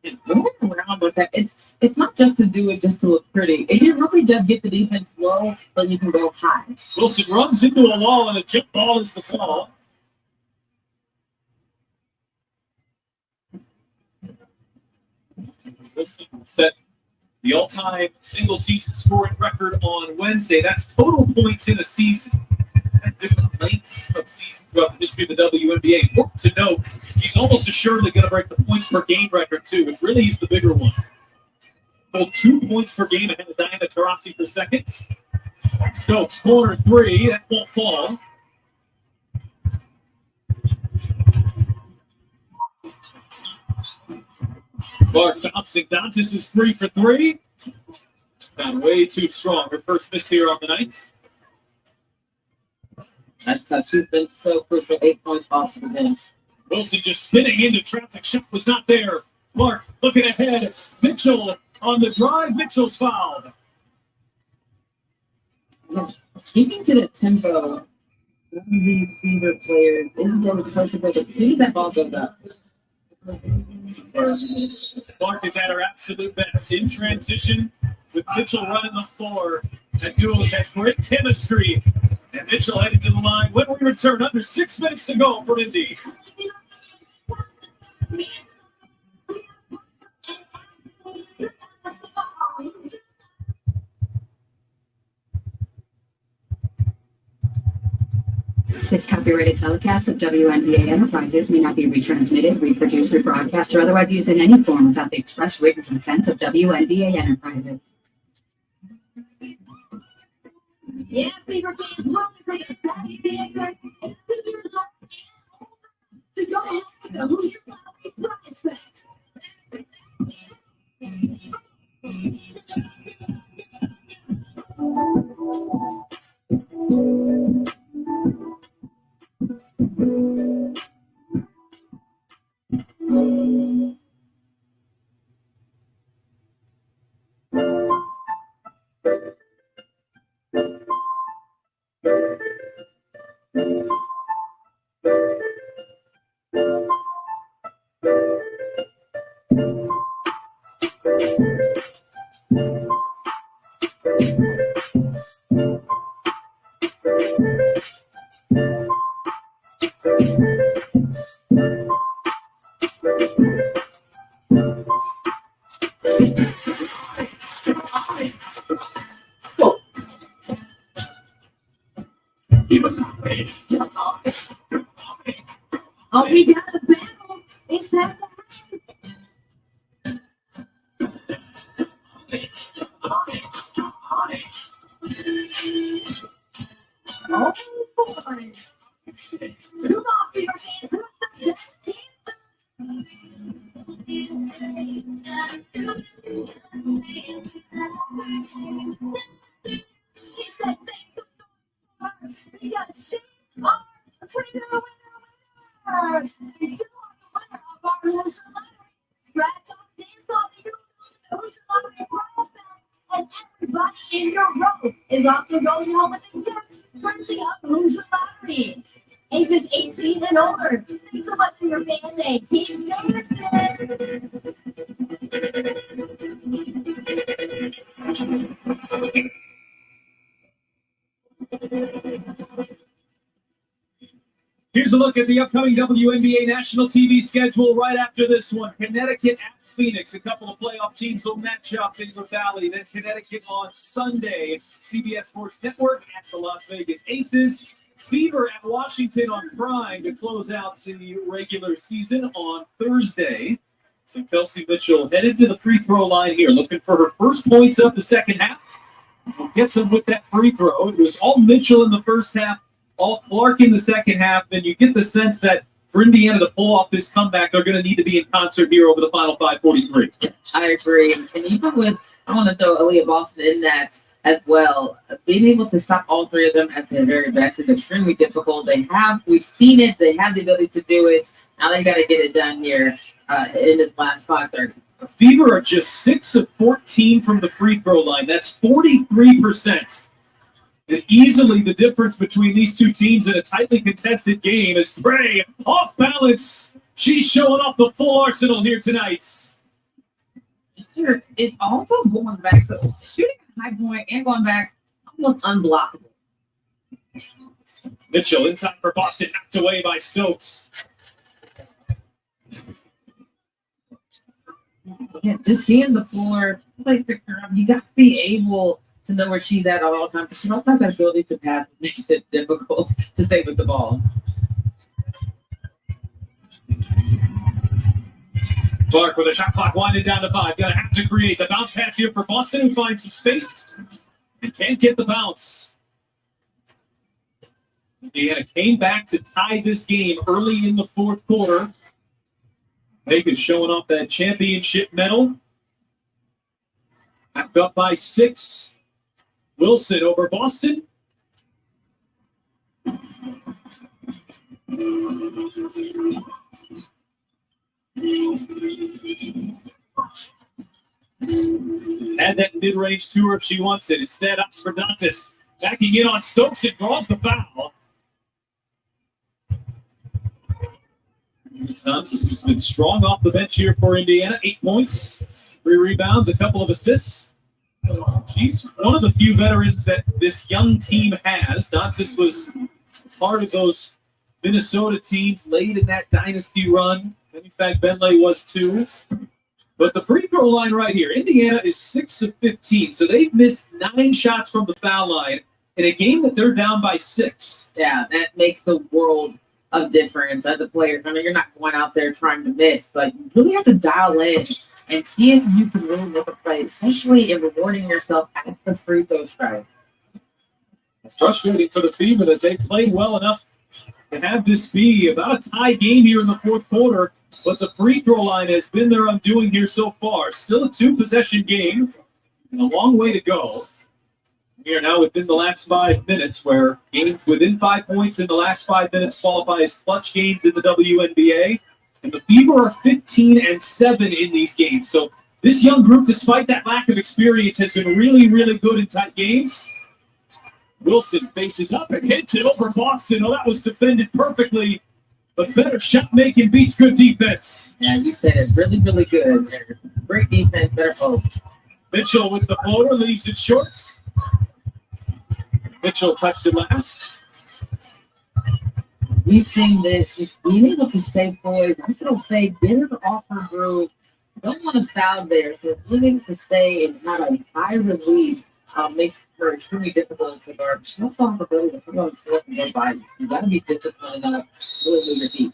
And going around with that, it's not just to do it just to look pretty. It really does get the defense low, but you can go high. Wilson runs into a wall, and a jump ball is the fall. Wilson set the all-time single-season scoring record on Wednesday. That's total points in a season at different lengths of season throughout the history of the WNBA. Important to note, he's almost assuredly going to break the points per game record, too, which really is the bigger one. Hold 2 points per game ahead of Diana Taurasi for second. Stokes, corner three. That won't fall. Clark bouncing. Dantas is 3 for 3. Found way too strong. Her first miss here on the night. That's tough. She's been so crucial. 8 points off the bench. Wilson just spinning into traffic. Shot was not there. Clark looking ahead. Mitchell on the drive. Mitchell's fouled. Speaking to the tempo, one of these Fever players, they don't get comfortable, but maybe that ball goes up. Clark is at her absolute best in transition with Mitchell running the floor. That duo has great chemistry. And Mitchell headed to the line. When we return, under 6 minutes to go for Indy. This copyrighted telecast of WNBA Enterprises may not be retransmitted, reproduced, rebroadcast, or otherwise used in any form without the express written consent of WNBA Enterprises. Yeah, Fever fans, welcome to Patty Dancer. And Fever is up to go ahead with the Hoosier Family Rockets back. Oh, we got a battle. It's happening. Oh, boy. Come on, Fever fans. Let's He said, we got to shake our winner. You are the winner of our Hoosier Lottery. Scratch on, dance on, you the Hoosier Lottery prize bag. And everybody in your row is also going home with a gift, courtesy of Hoosier Lottery. Ages 18 and older. Thanks so much for your fan day. Keep dancing. Here's a look at the upcoming WNBA national TV schedule right after this one. Connecticut at Phoenix. A couple of playoff teams will match up in the Valley. Then Connecticut on Sunday. CBS Sports Network at the Las Vegas Aces. Fever at Washington on Prime to close out the regular season on Thursday. So Kelsey Mitchell headed to the free throw line here, looking for her first points of the second half. We'll get some with that free throw. It was all Mitchell in the first half, all Clark in the second half. Then you get the sense that for Indiana to pull off this comeback, they're going to need to be in concert here over the final 5:43. I agree. And even with, I want to throw Aaliyah Boston in that as well. Being able to stop all three of them at their very best is extremely difficult. We've seen it. They have the ability to do it. Now they got to get it done here in this last 5:30. The Fever are just 6 of 14 from the free throw line. That's 43%. And easily the difference between these two teams in a tightly contested game is Trey off balance. She's showing off the full arsenal here tonight. Sure, it's also going back. So shooting a high point and going back almost unblockable. Mitchell inside for Boston, knocked away by Stokes. Yeah, just seeing the floor, play pick her up. You got to be able to know where she's at all the time. But she also has that ability to pass, which makes it difficult to stay with the ball. Clark with a shot clock winding down to 5. Gonna have to create the bounce pass here for Boston, who finds some space and can't get the bounce. Indiana came back to tie this game early in the fourth quarter. Vegas showing off that championship medal. Back up by 6. Wilson over Boston. Had that mid-range to her if she wants it. Instead, opts for Dantas. Backing in on Stokes, it draws the foul. Dantas has been strong off the bench here for Indiana. 8 points, 3 rebounds, a couple of assists. She's one of the few veterans that this young team has. Dantas was part of those Minnesota teams late in that dynasty run. And in fact, Bentley was too. But the free throw line right here, Indiana is 6 of 15. So they've missed 9 shots from the foul line in a game that they're down by 6. Yeah, that makes the world of difference as a player. I mean, you're not going out there trying to miss, but you really have to dial in and see if you can really make a play, especially in rewarding yourself at the free throw strike. Frustrating for the Fever that they played well enough to have this be about a tie game here in the fourth quarter, but the free throw line has been their undoing here so far. Still a 2-possession game and a long way to go. We are now within the last 5 minutes, where games within 5 points in the last 5 minutes qualify as clutch games in the WNBA. And the Fever are 15-7 in these games. So this young group, despite that lack of experience, has been really, really good in tight games. Wilson faces up and hits it over Boston. Oh, that was defended perfectly. But better shot making beats good defense. Yeah, you said it. Really, really good. Great defense, better hope. Mitchell with the floater leaves it short. Mitchell touched it last. We've seen this, just being able to stay poised. Nice little fake, get her off her groove. Don't want to foul there, so being able to stay and have a high release makes her extremely difficult to guard. She also has the ability to put on the foot and go by. You got to be disciplined enough to really move your feet.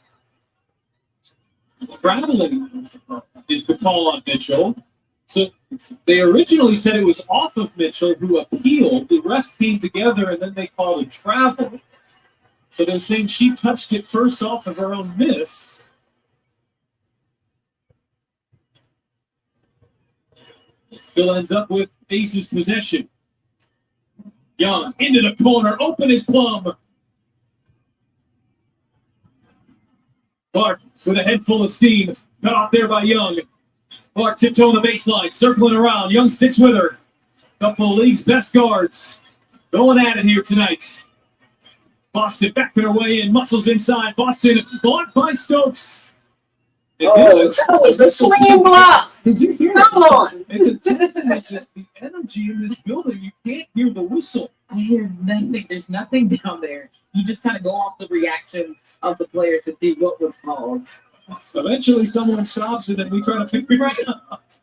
Traveling is the call on Mitchell. So they originally said it was off of Mitchell, who appealed. The refs came together, and then they called it travel. So they're saying she touched it first off of her own miss. Still ends up with Ace's possession. Young into the corner, open as plum. Clark with a head full of steam, cut off there by Young. Clark tiptoeing the baseline, circling around. Young sticks with her. Couple of league's best guards going at it here tonight. Boston backing her way in, muscles inside. Boston blocked by Stokes. Oh, that was a swinging block. Did you hear Come that? on. It's a testament to the energy in this building. You can't hear the whistle. I hear nothing. There's nothing down there. You just kind of go off the reactions of the players to see what was called. Eventually someone stops it and we try to figure it out.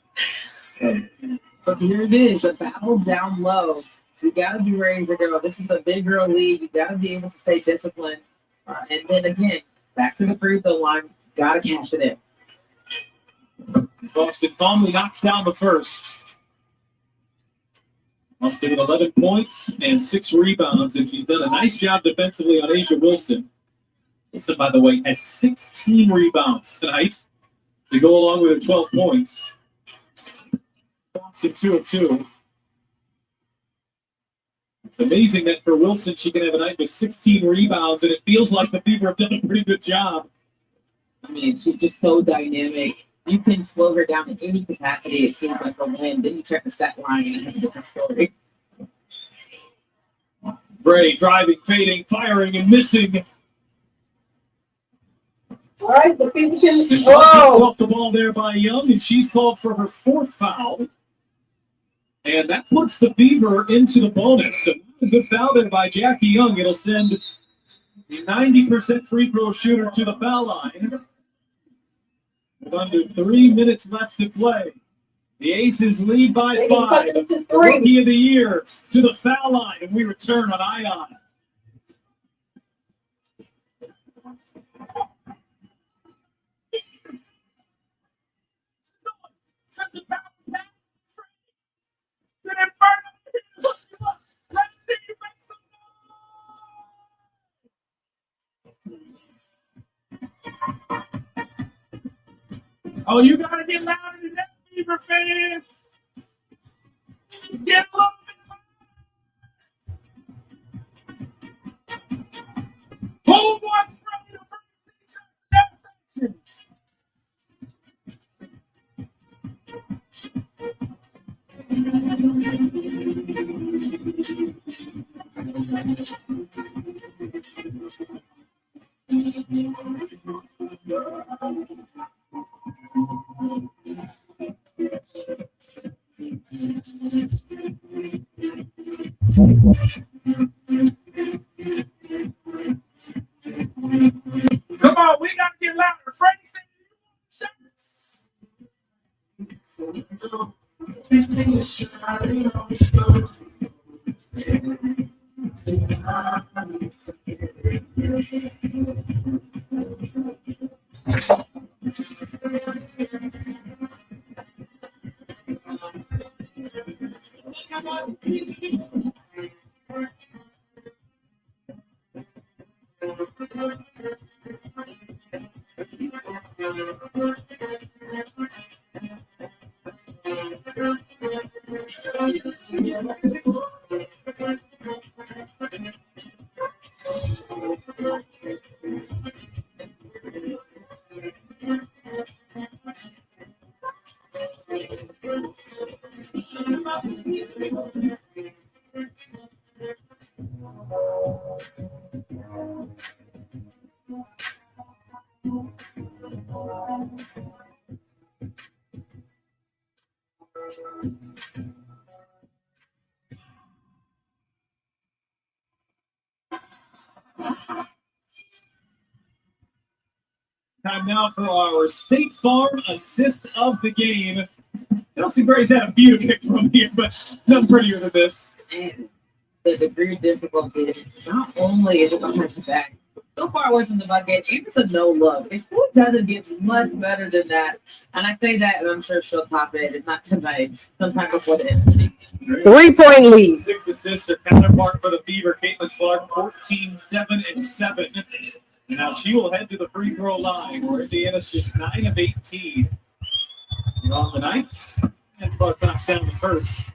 But here it is, a battle down low. So you got to be ready to go. This is the big girl league. You got to be able to stay disciplined. And then again, back to the free throw line. Got to cash it in. Boston calmly knocks down the first. Boston with 11 points and 6 rebounds, and she's done a nice job defensively on Asia Wilson. Wilson, by the way, has 16 rebounds tonight to go along with her 12 points. Thompson 2 of 2. It's amazing that for Wilson, she can have a night with 16 rebounds, and it feels like the Fever have done a pretty good job. I mean, she's just so dynamic. You can slow her down in any capacity. It seems like a win. Then you check the stat line and it's a different story. Bray driving, fading, firing, and missing. All right, the people can. Picked Whoa! off the ball there by Young, and she's called for her 4th foul. And that puts the Fever into the bonus. So a good foul there by Jackie Young. It'll send the 90% free throw shooter to the foul line. With under 3 minutes left to play. The Aces lead by They can 5. put this to 3. Rookie of the year to the foul line, and we return on Ion. Oh, you gotta get louder than that, Fever fans. Get close. Who wants from the first section? Come on, we gotta get louder. Freddie said shots. Time now for our State Farm assist of the game. Elsie Bray's had a few to pick from here, but none prettier than this. And the degree of difficulty is not only is it going to back. So far away from the bucket, it's a no look. It still doesn't get much better than that. And I say that, and I'm sure she'll top it. It's not tonight, sometime before the end of the season. 3-point lead. 6 assists, her counterpart for the Fever, Caitlin Clark, 14, 7, and 7. Now she will head to the free throw line, where Indiana's just 9 of 18. And on the night, and Clark knocks down the first.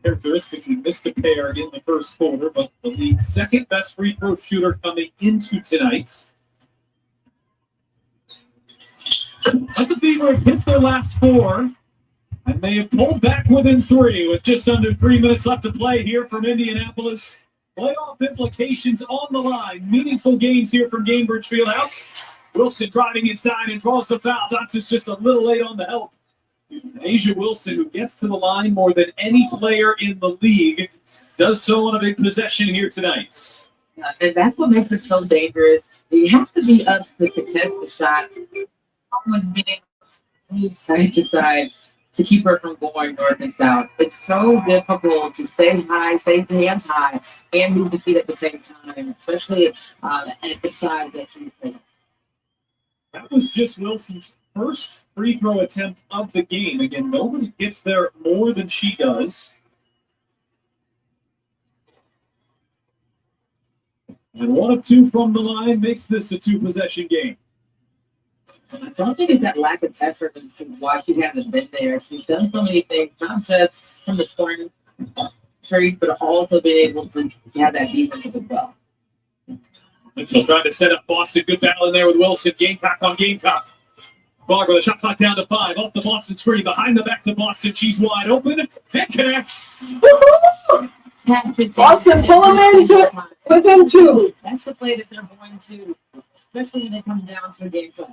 Characteristically missed a pair in the first quarter, but the league's second best free throw shooter coming into tonight. But the Fever have hit their last 4, and they have pulled back within 3 with just under 3 minutes left to play here from Indianapolis. Playoff implications on the line. Meaningful games here from Gainbridge Fieldhouse. Wilson driving inside and draws the foul. Dots just a little late on the help. Asia Wilson, who gets to the line more than any player in the league, does so on a big possession here tonight. And that's what makes it so dangerous. You have to be up to contest the shots. With being able to move side to side to keep her from going north and south. It's so difficult to stay high, stay hands high, and move the feet at the same time, especially at the size that you play. That was just Wilson's first free throw attempt of the game. Again, nobody gets there more than she does. And 1 of 2 from the line makes this a 2-possession game. I don't think it's that lack of effort and why she hasn't been there. She's done so many things, not just from the scoring trade, but also been able to have that defense as well. Mitchell trying to set up Boston. Good battle in there with Wilson. Gamecock on Gamecock. Barber, the shot clock down to 5. Off the Boston screen. Behind the back to Boston. She's wide open. And connects. Boston, pull them into within 2. That's the play that they're going to, especially when it comes down to game play.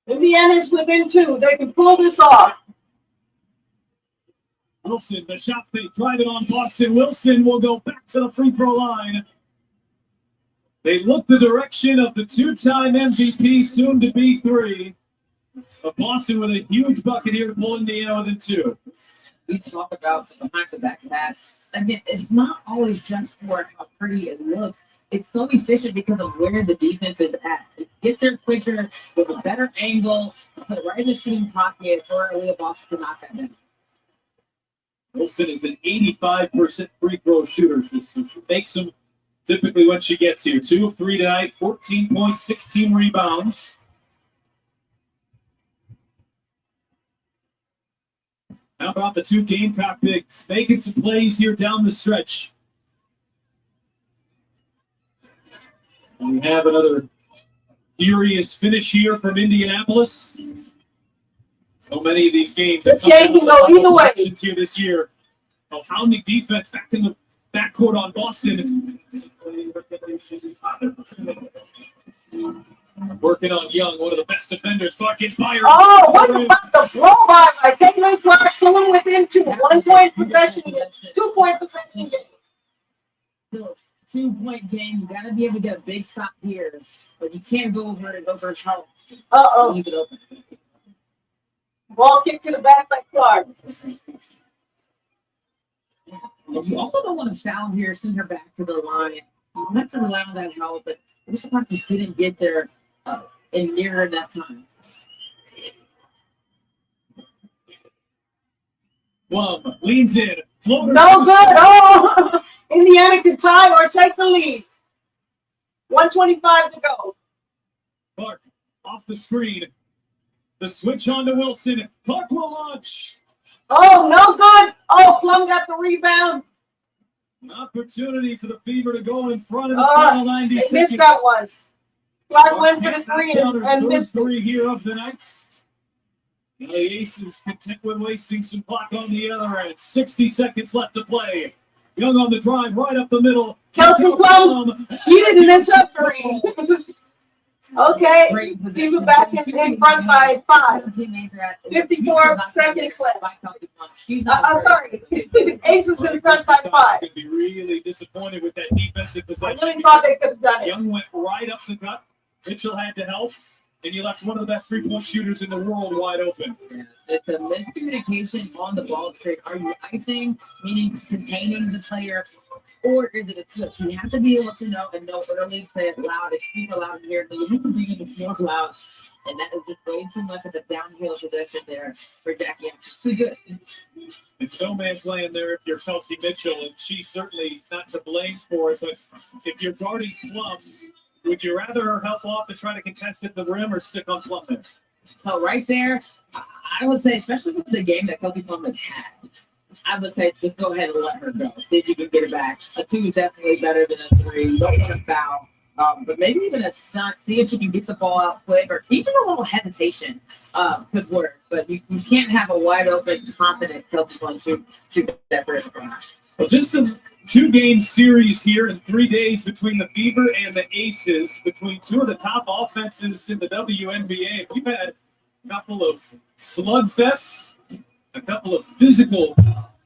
Indiana's within 2. They can pull this off. Wilson, the shot fake. Drive it on Boston. Wilson will go back to the free throw line. They look the direction of the 2-time MVP, soon to be 3. But Boston with a huge bucket here to pull Indiana within 2. We talk about the behind-the-back pass. Again, it's not always just for how pretty it looks. It's so efficient because of where the defense is at. It gets there quicker with a better angle, put it right in the shooting pocket for Aaliyah Boston to knock that down. Wilson is an 85% free throw shooter. So she makes them typically when she gets here. 2 of 3 tonight, 14 points, 16 rebounds. How about the 2 Gamecock bigs making some plays here down the stretch? And we have another furious finish here from Indianapolis. So many of these games. This game can go either way. Here this year. A hounding defense back in the backcourt on Boston. Working on Young, one of the best defenders. Clark gets fired. Oh, what about the blow by Caitlin Clark pulling within 2? 1-point possession, 2-point possession game. Still, 2-point game. You got to be able to get a big stop here, but you can't go over help. Uh-oh. Leave it open. Ball kicked to the back by Clark. And you also don't want to foul here, send her back to the line. You have to rely on that help, but Bishop Park just didn't get there in near enough time. Plum leans in. Floater. No good. Oh, Indiana can tie or take the lead. 1:25 to go. Clark off the screen. The switch on to Wilson. Clark will launch. Oh, no good. Oh, Plum got the rebound. An opportunity for the Fever to go in front of the final 90 They seconds. missed that one. Clark went for the 3 and missed it. 3 here of the nights. Now the Aces content with wasting some clock on the other end. 60 seconds left to play. Young on the drive, right up the middle. Kelsey Plum, she didn't miss her 3. Okay, Great position. Fever back in front by 5. 54 54 seconds left. I'm sorry. Aces in front by 5. Going to be really disappointed with that defensive I possession. really thought they could have done it. Young went right up the gut. Mitchell had to help, and you left one of the best 3-point shooters in the world wide open. It's a miscommunication on the ball screen. Are you icing, meaning containing the player, or is it a switch? You have to be able to know and know early, say it loud, it's super loud here, but you have to be even more loud. And that is just way too much of a downhill possession there for Jackie. Too good. It's no man's land there if you're Kelsey Mitchell, and she's certainly not to blame for it. But if you're guarding Plum, would you rather her help off and try to contest at the rim or stick on Plum there? So right there, I would say, especially with the game that Kelsey Plum has had, I would say just go ahead and let her go. See if you can get it back. A 2 is definitely better than a 3. You don't want to foul. But maybe even a stunt. See if she can get the ball out quick, or even a little hesitation could work. But you can't have a wide open, confident Kelsey Plum shoot that first one. Well, just a 2-game series here in 3 days between the Fever and the Aces, between 2 of the top offenses in the WNBA. We've had a couple of slugfests, a couple of physical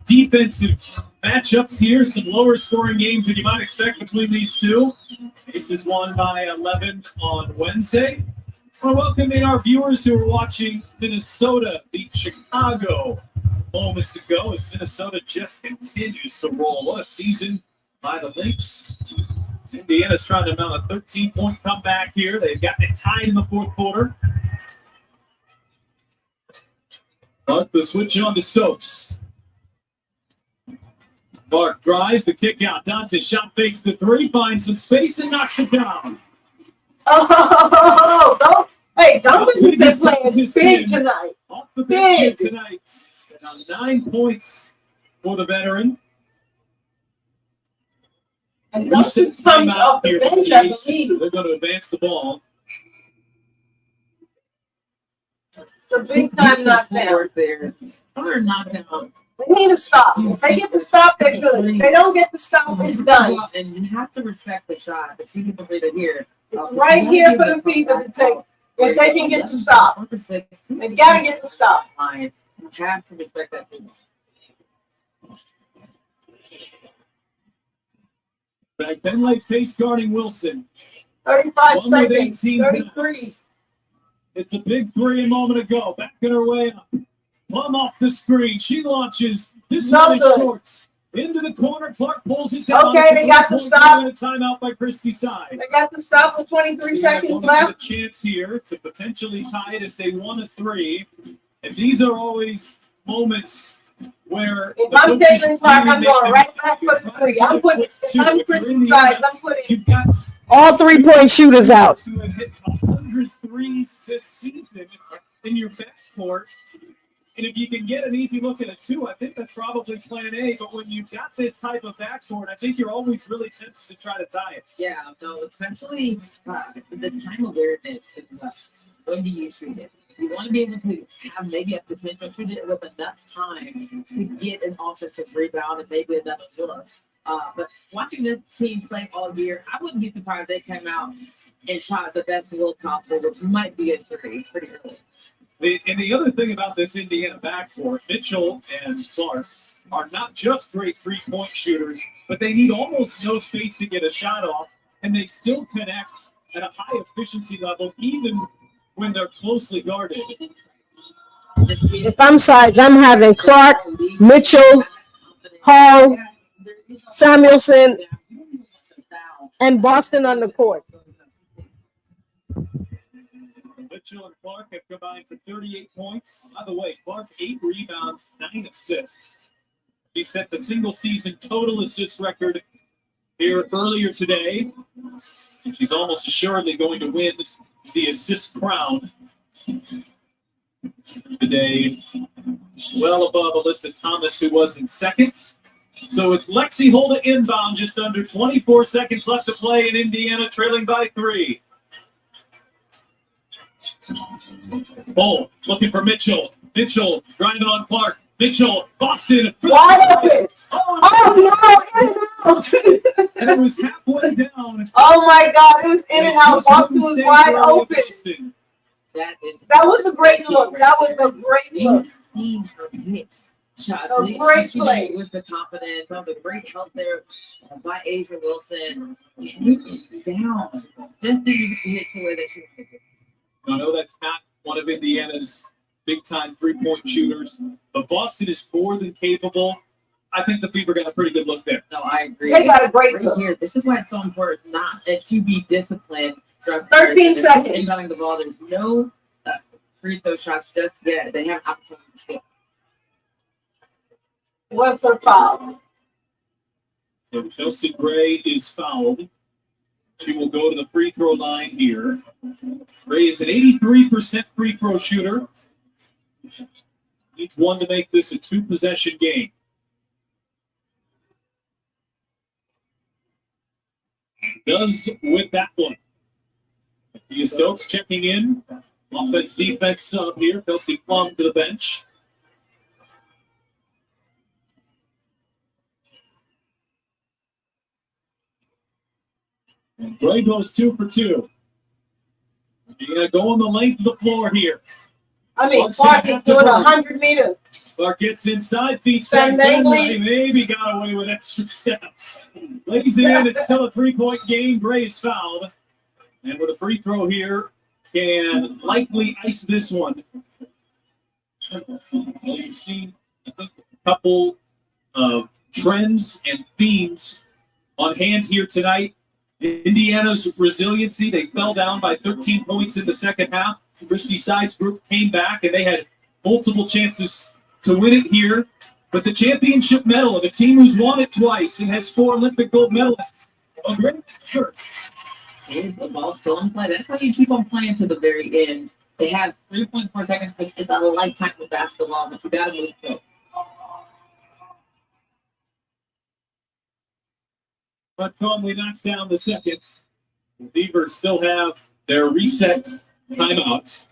defensive matchups here, some lower scoring games that you might expect between these two. Aces won by 11 on Wednesday. We're welcoming our viewers who are watching Minnesota beat Chicago moments ago as Minnesota just continues to roll. What a season by the Lynx. Indiana's trying to mount a 13-point comeback here. They've gotten it tied in the fourth quarter. But the switch on to Stokes. Clark drives the kick out. Dante shot fakes the three, finds some space and knocks it down. Oh, don't, hey, Duncan's been playing big tonight. Off the bench here Big. tonight. And on 9 points for the veteran. And Recent Duncan's coming timeout off the here for bench, the I Aces. believe. They're going to advance the ball. It's a big time knockdown. Forward there. Or knockdown. They need to stop. If they get the stop, they're good. If they don't get the stop, it's done. And you have to respect the shot, but she gets away to here. It's right here for the people to take. If they can get the stop, they gotta get the stop. Fine. You have to respect that. Back Benley face guarding Wilson. 35 One with seconds, 18 33. minutes. It's a big three a moment ago. Backing her way up. Plum off the screen. She launches. This No one is good. short. Into the corner. Clark pulls it down. Okay, It's a they got the 3-point stop. and a timeout by Christy Sides. They got the stop with 23 seconds A left. chance here to potentially tie it as they won a three. And these are always moments where If the I'm coaches Caitlin Clark, I'm really going make right them- back for the three. I'm putting, if Two. I'm If you're Christy in the Sides, I'm offense, putting you've got all 3-point shooters out. who have hit 100 threes this season in your backcourt. And if you can get an easy look at a two, I think that's probably plan A. But when you've got this type of backcourt, I think you're always really tempted to try to tie it. Yeah, no, especially the time awareness is when do you shoot it? You want to be able to have maybe a potential shoot it with enough time to get an offensive rebound and maybe another look. But watching this team play all year, I wouldn't be surprised they came out and shot the best look possible, which might be a three pretty early. And the other thing about this Indiana backcourt, Mitchell and Clark are not just great three-point shooters, but they need almost no space to get a shot off, and they still connect at a high efficiency level, even when they're closely guarded. If I'm Sides, I'm having Clark, Mitchell, Hall, Samuelson, and Boston on the court. Mitchell and Clark have combined for 38 points. By the way, Clark 8 rebounds, 9 assists. He set the single season total assist record here earlier today. And she's almost assuredly going to win the assist crown today, well above Alyssa Thomas, who was in second. So it's Lexi Holda inbound, just under 24 seconds left to play in Indiana, trailing by 3. Bull looking for Mitchell. Mitchell driving on Clark. Mitchell, Boston. Wide open. Oh, no, in and out. And it was halfway down. Oh, my God, it was in and out. Boston was wide open. That is That was a great look. That was a great look. we've seen her hit shots. A She's great shooting play. it with the confidence. That was a great help there by Asia Wilson. It's down. Just didn't hit the way that she was hitting. I know that's not one of Indiana's big-time three-point shooters, but Boston is more than capable. I think the Fever got a pretty good look there. No, I agree. They got a great Right look. here. This is why it's so important not to be disciplined. 13 seconds. Inbounding the ball. There's no free throw shots just yet. They have an opportunity to score. Went for foul. So Chelsea Gray is fouled. She will go to the free throw line here. Gray is an 83% free throw shooter. Needs one to make this a two-possession game. Does with that one. Thea Stokes checking in. Offense, defense sub here. Kelsey Plum to the bench. And Gray goes 2 for 2. You're going to go on the length of the floor here. I mean, Clark is doing 100 meters. Clark gets inside, feeds Van back. Bagley. Maybe got away with extra steps. Lays it in. It's still a three-point game. Gray is fouled. And with a free throw here, can likely ice this one. Well, you've seen, I think, a couple of trends and themes on hand here tonight. Indiana's resiliency, they fell down by 13 points in the second half. Christy Sides' group came back, and they had multiple chances to win it here. But the championship medal of a team who's won it twice and has 4 Olympic gold medalists. A great first. And football still in play. That's why you keep on playing to the very end. They have 3.4 seconds, which is a lifetime with basketball, but you got to move quick. But Conley knocks down the second. The Beavers still have their reset timeout.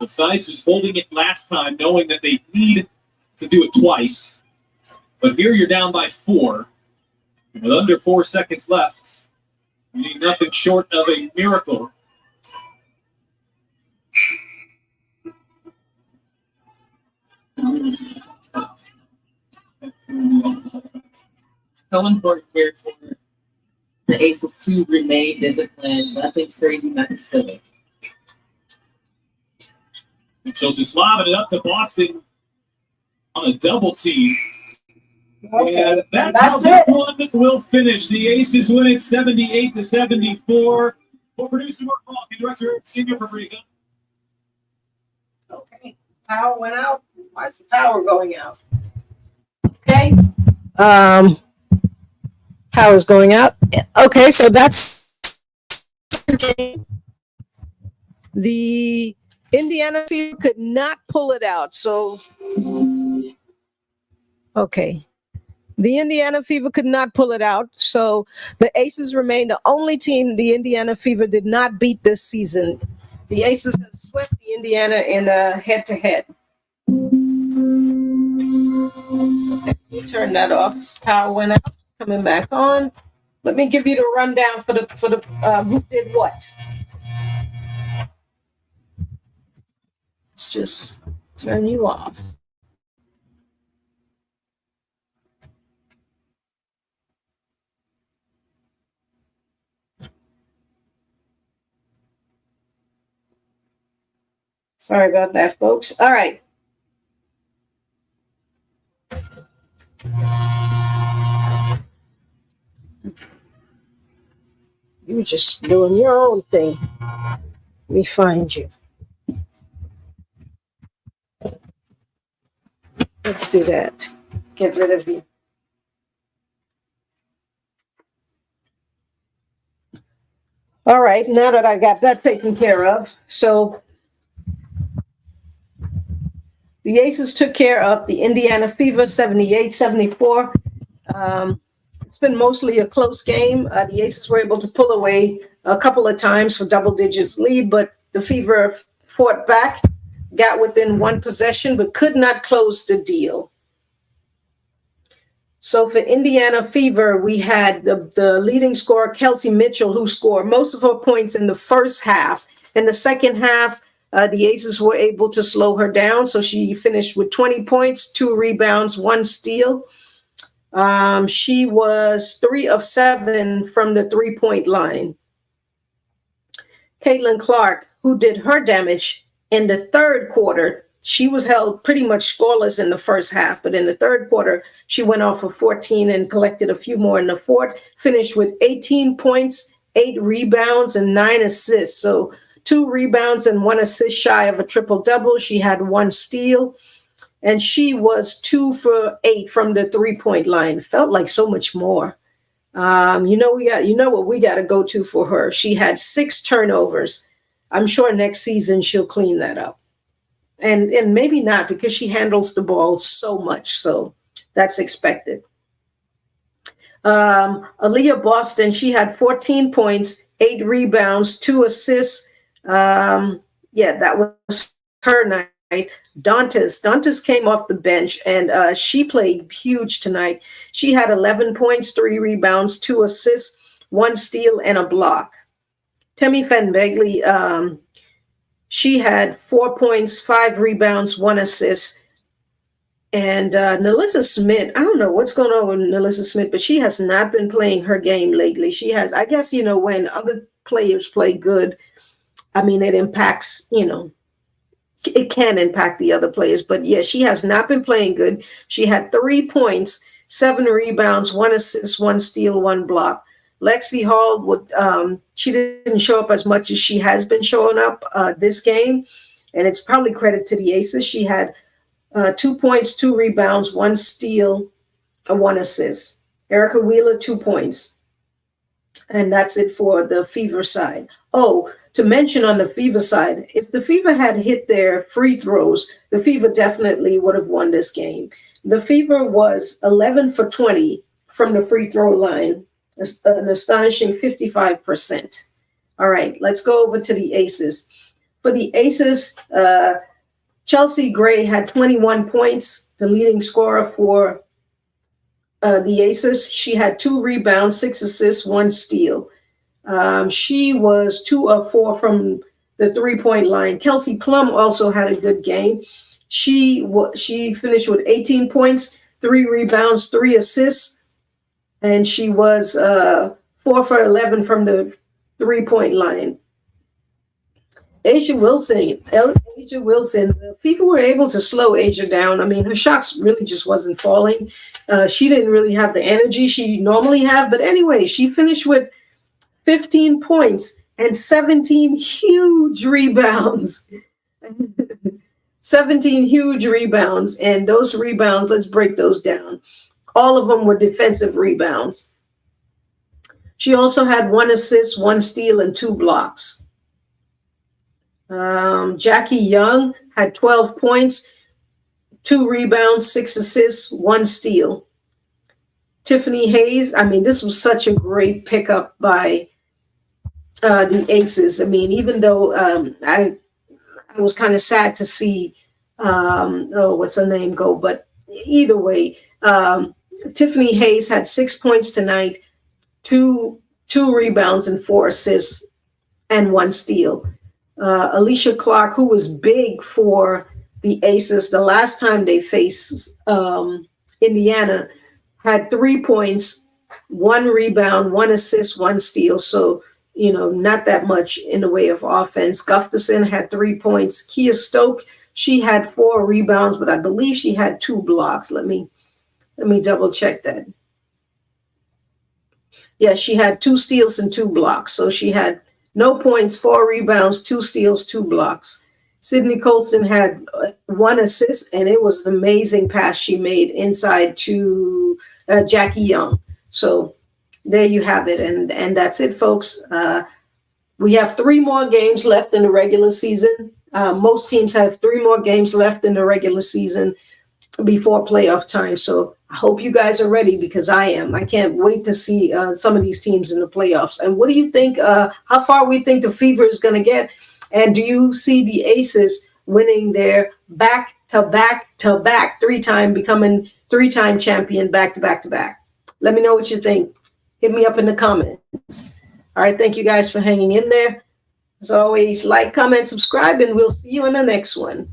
The Sides was holding it last time, knowing that they need to do it twice. But here you're down by 4. With under 4 seconds left, you need nothing short of a miracle. So important here for the Aces to remain disciplined. Nothing crazy, nothing silly. So just lobbing it up to Boston on a double team. And that's how this one will finish. The Aces win it 78-74. For producer Mark Falk and director Senior Fabrica. Okay, power went out. Why's the power going out? Okay. Power's going out. Okay, so that's the Indiana Fever could not pull it out. So, okay. The Indiana Fever could not pull it out. So the Aces remain the only team the Indiana Fever did not beat this season. The Aces have swept the Indiana in a head-to-head. Okay, you turn that off. Power went out. Coming back on. Let me give you the rundown for the who did what. Let's just turn you off. Sorry about that, folks. All right. You were just doing your own thing. Let me find you. Let's do that. Get rid of you. All right, now that I got that taken care of, so the Aces took care of the Indiana Fever 78-74. It's been mostly a close game. The Aces were able to pull away a couple of times for double digits lead, but the Fever fought back, got within 1 possession, but could not close the deal. So for Indiana Fever, we had the leading scorer, Kelsey Mitchell, who scored most of her points in the first half. In the second half, the Aces were able to slow her down. So she finished with 20 points, 2 rebounds, 1 steal. She was 3 of 7 from the 3-point line. Caitlin Clark, who did her damage in the third quarter, she was held pretty much scoreless in the first half, but in the third quarter, she went off for 14 and collected a few more in the fourth, finished with 18 points, 8 rebounds, and 9 assists. So 2 rebounds and 1 assist shy of a triple-double. She had 1 steal, and she was 2 for 8 from the 3-point line. Felt like so much more. What we got to go to for her. She had 6 turnovers. I'm sure next season she'll clean that up. And maybe not, because she handles the ball so much. So that's expected. Aaliyah Boston, she had 14 points, 8 rebounds, 2 assists. That was her night. Dantas came off the bench, and she played huge tonight. She had 11 points, 3 rebounds, 2 assists, 1 steal, and a block. Temi Fenbegley, she had 4 points, 5 rebounds, 1 assist. And Nalissa Smith, I don't know what's going on with Nalissa Smith, but she has not been playing her game lately. She has, I guess, when other players play good, it impacts, it can impact the other players. But yeah, she has not been playing good. She had 3 points, 7 rebounds, 1 assist, 1 steal, 1 block. Lexi Hall she didn't show up as much as she has been showing up this game, and it's probably credit to the Aces. She had 2 points, 2 rebounds, 1 steal, 1 assist. Erica Wheeler, 2 points. And that's it for the Fever side. Oh, to mention on the Fever side, if the Fever had hit their free throws, the Fever definitely would have won this game. The Fever was 11 for 20 from the free throw line, an astonishing 55%. All right, let's go over to the Aces. For the Aces, Chelsea Gray had 21 points, the leading scorer for the Aces. She had 2 rebounds, 6 assists, 1 steal. She was 2 of 4 from the 3-point line. Kelsey Plum also had a good game. She finished with 18 points, 3 rebounds, 3 assists, and she was 4 for 11 from the 3-point line. A'ja Wilson, the Fever were able to slow A'ja down. I mean, her shots really just wasn't falling. She didn't really have the energy she normally have. But anyway, she finished with 15 points and 17 huge rebounds. 17 huge rebounds. And those rebounds, let's break those down. All of them were defensive rebounds. She also had 1 assist, 1 steal, and 2 blocks. Jackie Young had 12 points, 2 rebounds, 6 assists, 1 steal. Tiffany Hayes, I mean, this was such a great pickup by the Aces. I mean, even though I was kind of sad to see, what's her name go, but either way, Tiffany Hayes had 6 points tonight, 2 rebounds and 4 assists, and 1 steal. Alicia Clark, who was big for the Aces the last time they faced Indiana, had 3 points, 1 rebound, 1 assist, 1 steal. So, not that much in the way of offense. Gustafson had 3 points. Kia Stoke, she had 4 rebounds, but I believe she had 2 blocks. Let me double check that. Yeah, she had 2 steals and 2 blocks. So she had no points, 4 rebounds, 2 steals, 2 blocks. Sydney Colston had 1 assist, and it was an amazing pass she made inside to Jackie Young. So there you have it. And that's it, folks. We have 3 more games left in the regular season. Most teams have 3 more games left in the regular season before playoff time. So I hope you guys are ready, because I am. I can't wait to see some of these teams in the playoffs. And what do you think? How far we think the Fever is going to get? And do you see the Aces winning their back-to-back-to-back 3-time, becoming 3-time champion back-to-back-to-back? Let me know what you think. Hit me up in the comments. All right. Thank you guys for hanging in there. As always, like, comment, subscribe, and we'll see you in the next one.